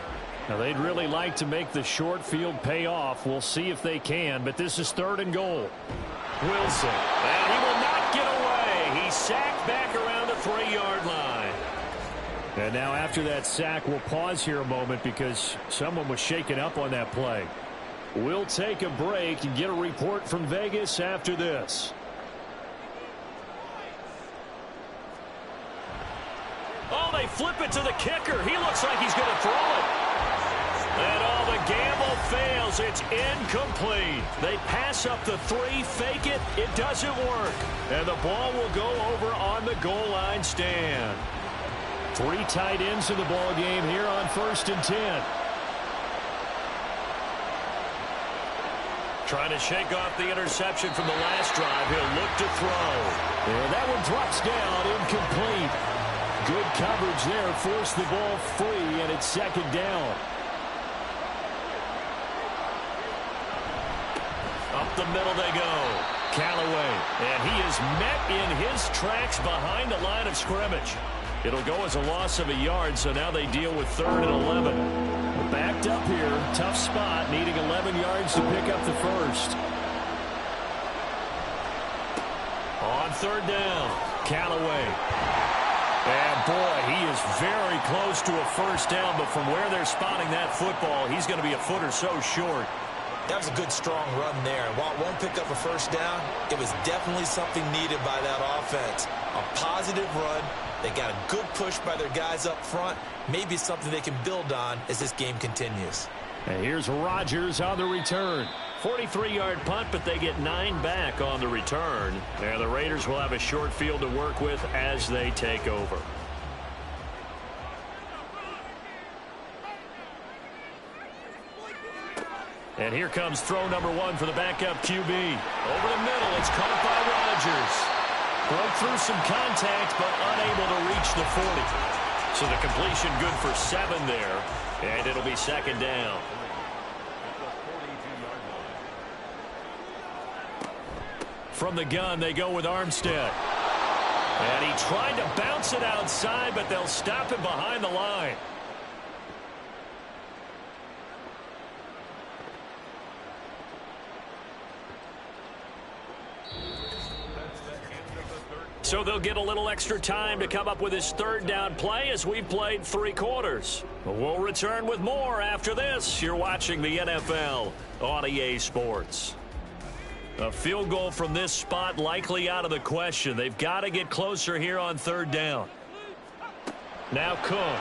Now, they'd really like to make the short field pay off. We'll see if they can, but this is 3rd and goal. Wilson, and he will not get away. He's sacked back around the 3-yard line. And now after that sack, we'll pause here a moment because someone was shaken up on that play. We'll take a break and get a report from Vegas after this. Oh, they flip it to the kicker. He looks like he's going to throw it. And all the gamble fails. It's incomplete. They pass up the 3, fake it. It doesn't work. And the ball will go over on the goal line stand. 3 tight ends in the ball game here on 1st and 10. Trying to shake off the interception from the last drive. He'll look to throw. And that one drops down, incomplete. Good coverage there. Forced the ball free, and it's 2nd down. Up the middle they go. Callaway. And he is met in his tracks behind the line of scrimmage. It'll go as a loss of a yard, so now they deal with 3rd and 11. Backed up here. Tough tough spot, needing 11 yards to pick up the first. On third down, Callaway. And boy, he is very close to a first down, but from where they're spotting that football, he's going to be a foot or so short.
That was a good, strong run there. While it won't pick up a first down, it was definitely something needed by that offense. A positive run. They got a good push by their guys up front. Maybe something they can build on as this game continues.
And here's Rodgers on the return. 43-yard punt, but they get 9 back on the return. And the Raiders will have a short field to work with as they take over. And here comes throw number 1 for the backup QB. Over the middle, it's caught by Rodgers. Broke through some contact, but unable to reach the 40. So the completion good for 7 there, and it'll be second down. From the gun, they go with Armstead. And he tried to bounce it outside, but they'll stop him behind the line. So they'll get a little extra time to come up with his third down play as we've played 3 quarters. We'll return with more after this. You're watching the NFL on EA Sports. A field goal from this spot likely out of the question. They've got to get closer here on third down. Now Cook.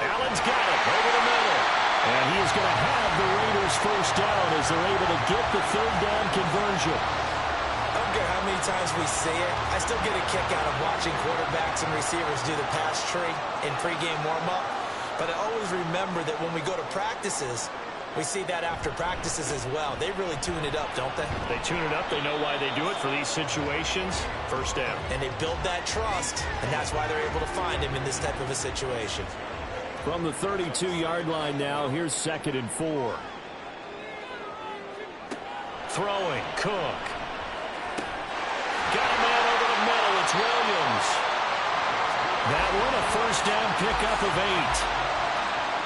Allen's got it over the middle. And he is going to have the Raiders first down as they're able to get the third down conversion.
I don't care how many times we say it, I still get a kick out of watching quarterbacks and receivers do the pass tree in pregame warm-up. But I always remember that when we go to practices, we see that after practices as well. They really tune it up, don't they?
They tune it up. They know why they do it for these situations. First down.
And they build that trust, and that's why they're able to find him in this type of a situation.
From the 32-yard line now, here's 2nd and 4. Throwing, Cook. Got a man over the middle. It's Williams. That one a first down pickup of 8.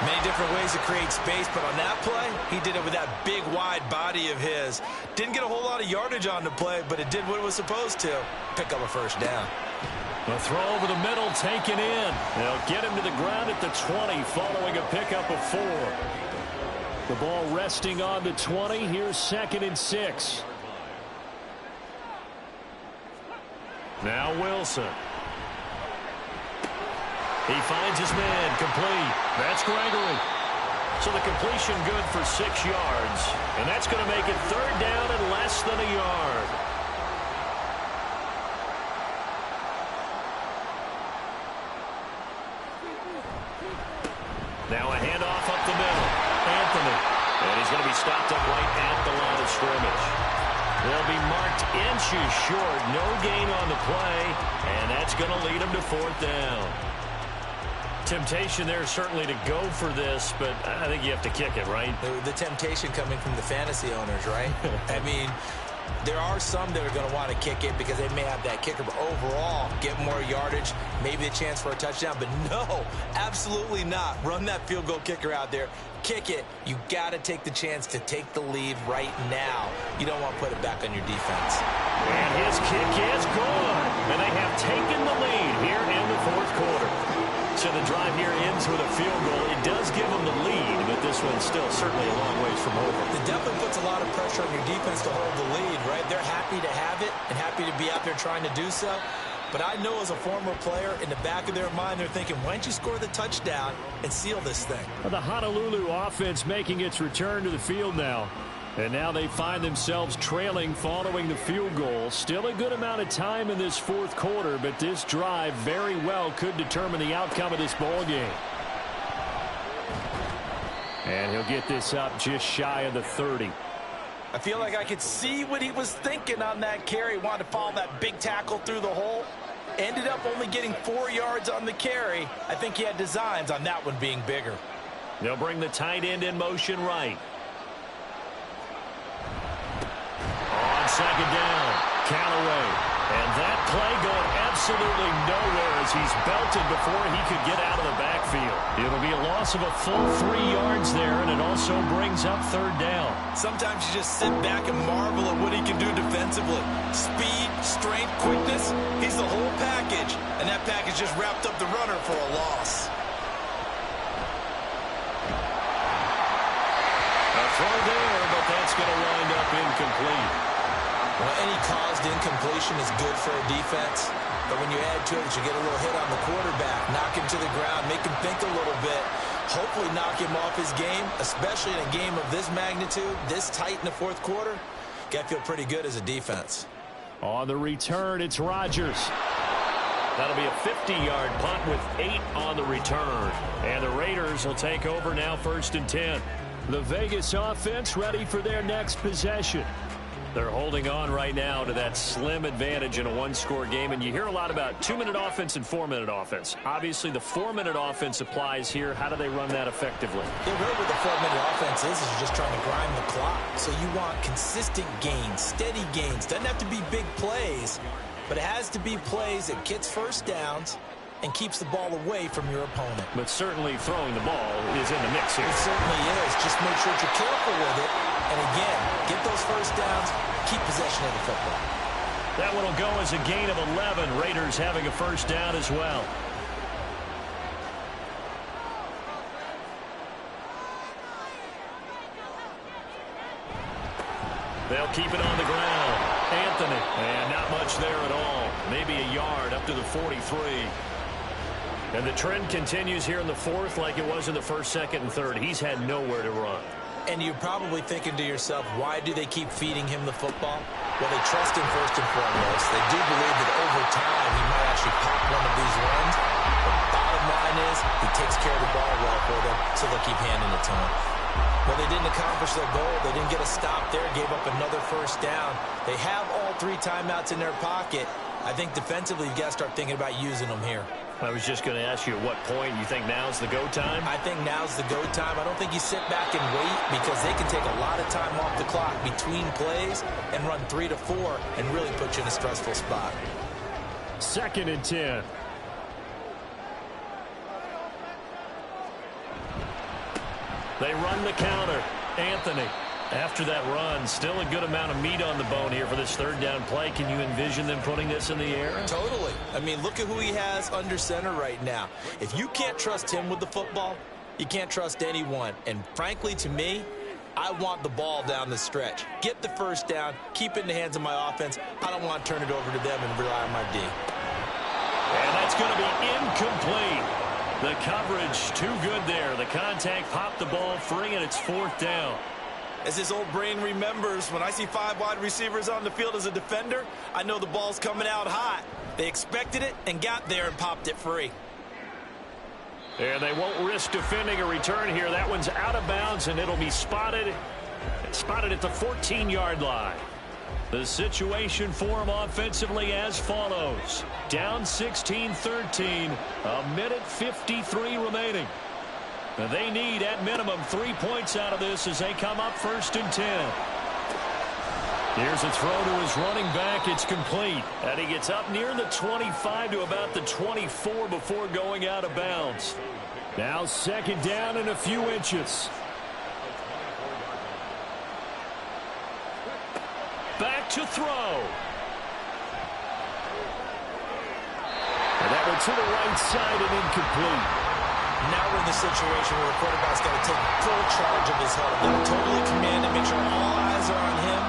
Many different ways to create space, but on that play, he did it with that big, wide body of his. Didn't get a whole lot of yardage on the play, but it did what it was supposed to. Pick up a first down.
A throw over the middle, taken in. They'll get him to the ground at the 20, following a pickup of 4. The ball resting on the 20. Here's 2nd and 6. Now Wilson. He finds his man, complete. That's Gregory. So the completion good for 6 yards. And that's going to make it third down and less than a yard. Now a handoff up the middle. Anthony. And he's going to be stopped up right at the line of scrimmage. They'll be marked inches short. No gain on the play. And that's going to lead him to 4th down. Temptation there certainly to go for this, but I think you have to kick it, right?
The temptation coming from the fantasy owners, right? I mean, there are some that are going to want to kick it because they may have that kicker, but overall, get more yardage, maybe a chance for a touchdown. But no, absolutely not. Run that field goal kicker out there. Kick it. You got to take the chance to take the lead right now. You don't want to put it back on your defense.
And his kick is good. And they have taken the lead here in the 4th quarter. So the drive here ends with a field goal. It does give them the lead, but this one's still certainly a long ways from over.
It definitely puts a lot of pressure on your defense to hold the lead, right? They're happy to have it and happy to be out there trying to do so. But I know as a former player, in the back of their mind, they're thinking, why don't you score the touchdown and seal this thing?
The Honolulu offense making its return to the field now. And now they find themselves trailing following the field goal. Still a good amount of time in this 4th quarter, but this drive very well could determine the outcome of this ball game. And he'll get this up just shy of the 30.
I feel like I could see what he was thinking on that carry. Wanted to follow that big tackle through the hole. Ended up only getting 4 yards on the carry. I think he had designs on that one being bigger.
They'll bring the tight end in motion right. On 2nd down, Callaway. And that play going absolutely nowhere as he's belted before he could get out of the backfield. It'll be a loss of a full 3 yards there, and it also brings up third down.
Sometimes you just sit back and marvel at what he can do defensively. Speed, strength, quickness, he's the whole package. And that package just wrapped up the runner for a loss.
A throw there, but that's going to wind up incomplete.
Well, any caused incompletion is good for a defense. But when you add to it, you get a little hit on the quarterback, knock him to the ground, make him think a little bit, hopefully knock him off his game, especially in a game of this magnitude, this tight in the fourth quarter. Got to feel pretty good as a defense.
On the return, it's Rodgers. That'll be a 50-yard punt with 8 on the return. And the Raiders will take over now, 1st and 10. The Vegas offense ready for their next possession. They're holding on right now to that slim advantage in a one-score game, and you hear a lot about 2-minute offense and 4-minute offense. Obviously, the 4-minute offense applies here. How do they run that effectively?
Yeah, really what the 4-minute offense is you're just trying to grind the clock. So you want consistent gains, steady gains. Doesn't have to be big plays, but it has to be plays that gets first downs and keeps the ball away from your opponent.
But certainly throwing the ball is in the mix here.
It certainly is. Just make sure that you're careful with it. And again, get those first downs, keep possession of the football.
That one will go as a gain of 11. Raiders having a first down as well. They'll keep it on the ground. Anthony, and not much there at all. Maybe a yard up to the 43. And the trend continues here in the fourth like it was in the first, second, and third. He's had nowhere to run.
And you're probably thinking to yourself, why do they keep feeding him the football? Well, they trust him first and foremost. They do believe that over time he might actually pop one of these runs. But bottom line is he takes care of the ball well for them, so they'll keep handing it to him. Well, they didn't accomplish their goal. They didn't get a stop there, gave up another first down. They have all 3 timeouts in their pocket. I think defensively you've got to start thinking about using them here.
I was just going to ask you at what point you think now's the go time?
I think now's the go time. I don't think you sit back and wait because they can take a lot of time off the clock between plays and run 3 to 4 and really put you in a stressful spot.
2nd and 10. They run the counter. Anthony. After that run, still a good amount of meat on the bone here for this third down play. Can you envision them putting this in the air?
Totally. I mean, look at who he has under center right now. If you can't trust him with the football, you can't trust anyone. And frankly, to me, I want the ball down the stretch. Get the first down, keep it in the hands of my offense. I don't want to turn it over to them and rely on my D.
And that's going to be incomplete. The coverage too good there. The contact popped the ball free, and it's 4th down.
As his old brain remembers, when I see 5 wide receivers on the field as a defender, I know the ball's coming out hot. They expected it and got there and popped it free.
And they won't risk defending a return here. That one's out of bounds, and it'll be spotted at the 14-yard line. The situation for them offensively as follows. Down 16-13, a minute 53 remaining. And they need, at minimum, 3 points out of this as they come up 1st and 10. Here's a throw to his running back. It's complete. And he gets up near the 25 to about the 24 before going out of bounds. Now 2nd down and a few inches. Back to throw. And that one to the right side and incomplete.
Now we're in the situation where the quarterback's got to take full charge of his huddle. Got to totally command and make sure all eyes are on him.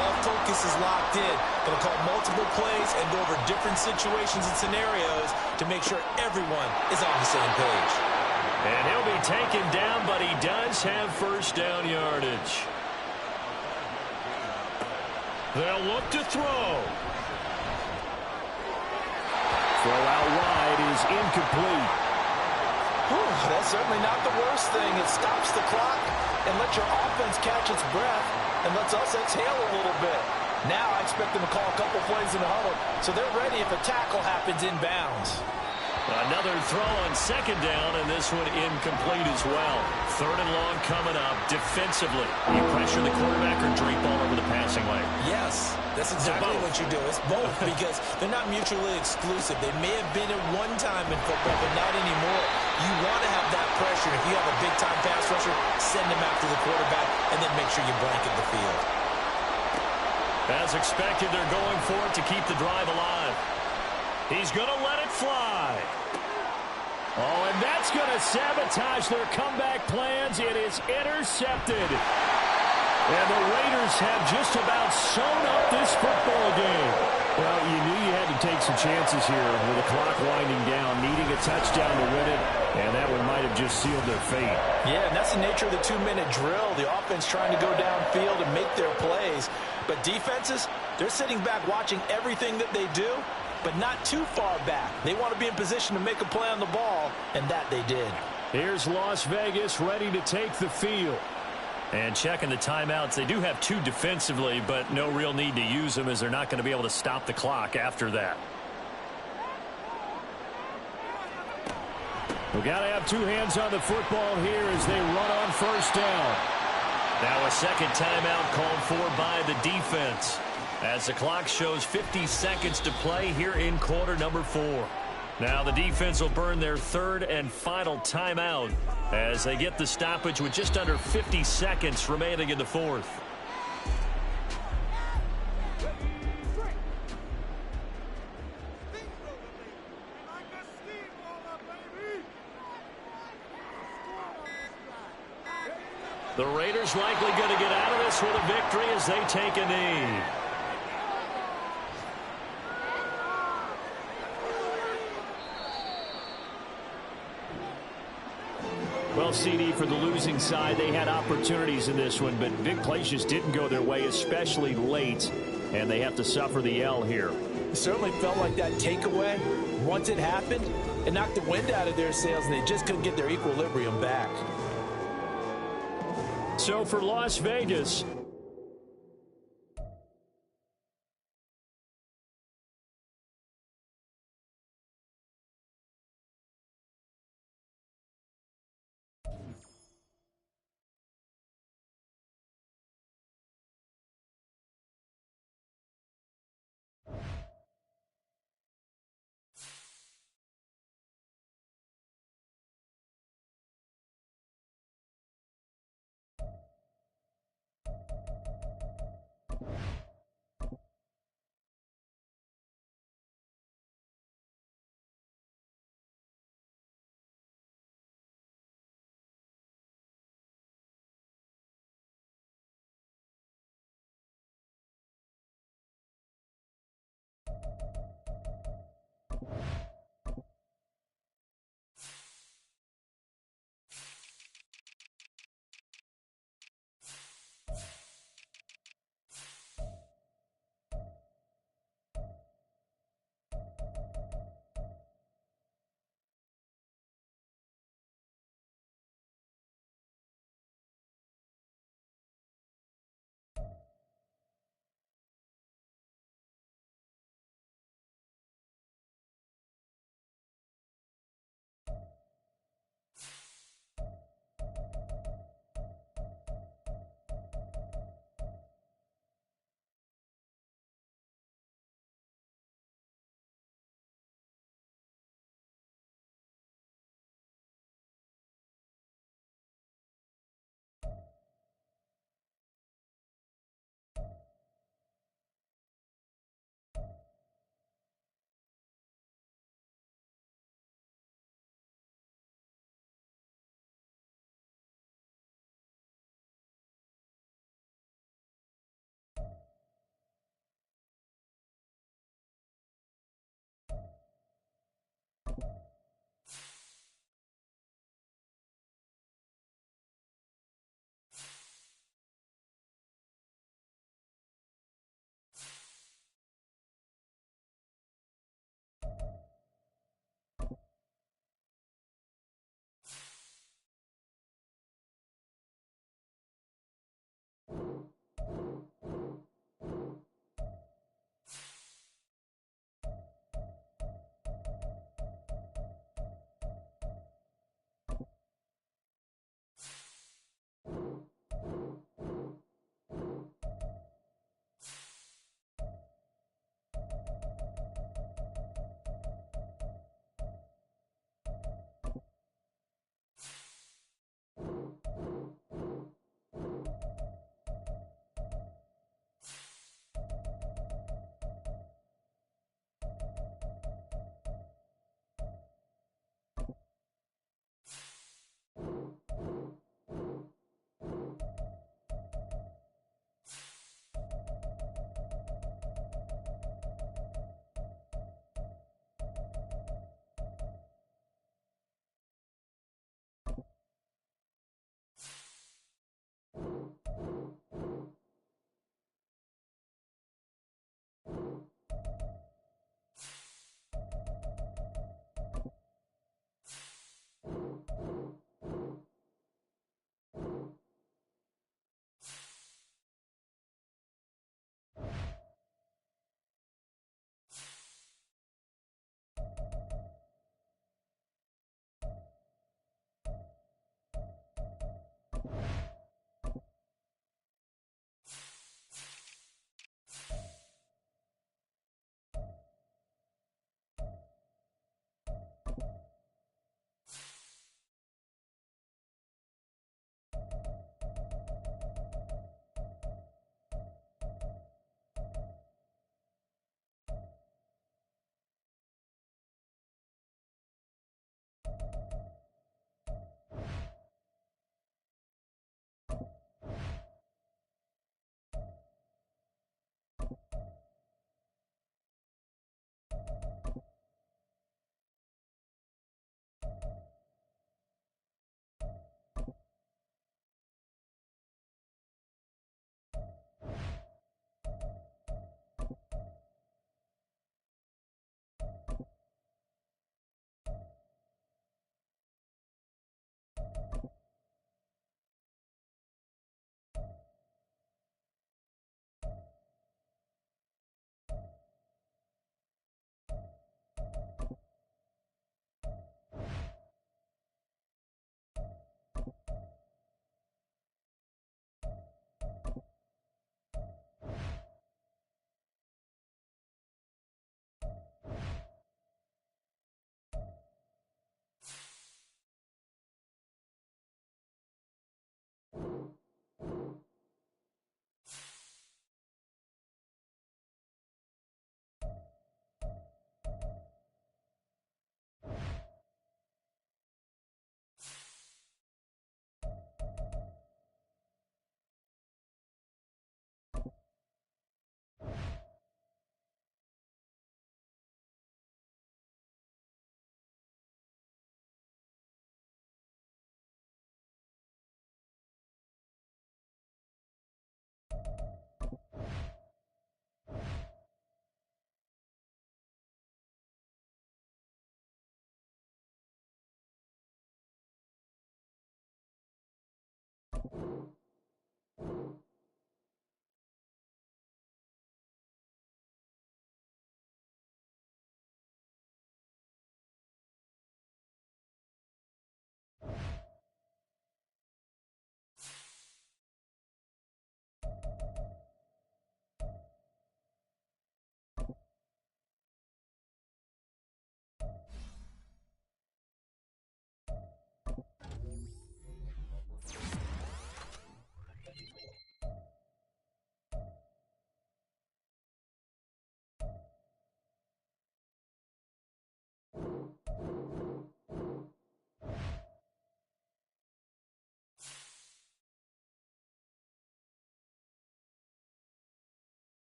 All focus is locked in. Going to call multiple plays and go over different situations and scenarios to make sure everyone is on the same page.
And he'll be taken down, but he does have first down yardage. They'll look to throw. Throw out wide is incomplete.
That's certainly not the worst thing. It stops the clock and lets your offense catch its breath and lets us exhale a little bit. Now I expect them to call a couple plays in the huddle, so they're ready if a tackle happens inbounds.
Another throw on 2nd down, and this one incomplete as well. 3rd and long coming up. Defensively, you pressure the quarterback or drape all over the passing lane?
Yes, that's exactly what you do. It's both because they're not mutually exclusive. They may have been at one time in football, but not anymore. You want to have that pressure. If you have a big-time pass rusher, send him after the quarterback, and then make sure you blanket the field.
As expected, they're going for it to keep the drive alive. He's going to let it fly. Oh, and that's going to sabotage their comeback plans. It is intercepted. And the Raiders have just about sewn up this football game. Well, you knew you had to take some chances here with the clock winding down, needing a touchdown to win it, and that one might have just sealed their fate.
Yeah, and that's the nature of the 2-minute drill. The offense trying to go downfield and make their plays. But defenses, they're sitting back watching everything that they do, but not too far back. They want to be in position to make a play on the ball, and that they did.
Here's Las Vegas ready to take the field. And checking the timeouts, they do have 2 defensively, but no real need to use them as they're not going to be able to stop the clock after that. We've got to have 2 hands on the football here as they run on 1st down. Now a second timeout called for by the defense as the clock shows 50 seconds to play here in quarter number 4. Now the defense will burn their 3rd and final timeout as they get the stoppage with just under 50 seconds remaining in the 4th. The Raiders likely going to get out of this with a victory as they take a knee. Well, CD, for the losing side, they had opportunities in this one, but big plays just didn't go their way, especially late, and they have to suffer the L here.
It certainly felt like that takeaway, once it happened, it knocked the wind out of their sails, and they just couldn't get their equilibrium back.
So for Las Vegas,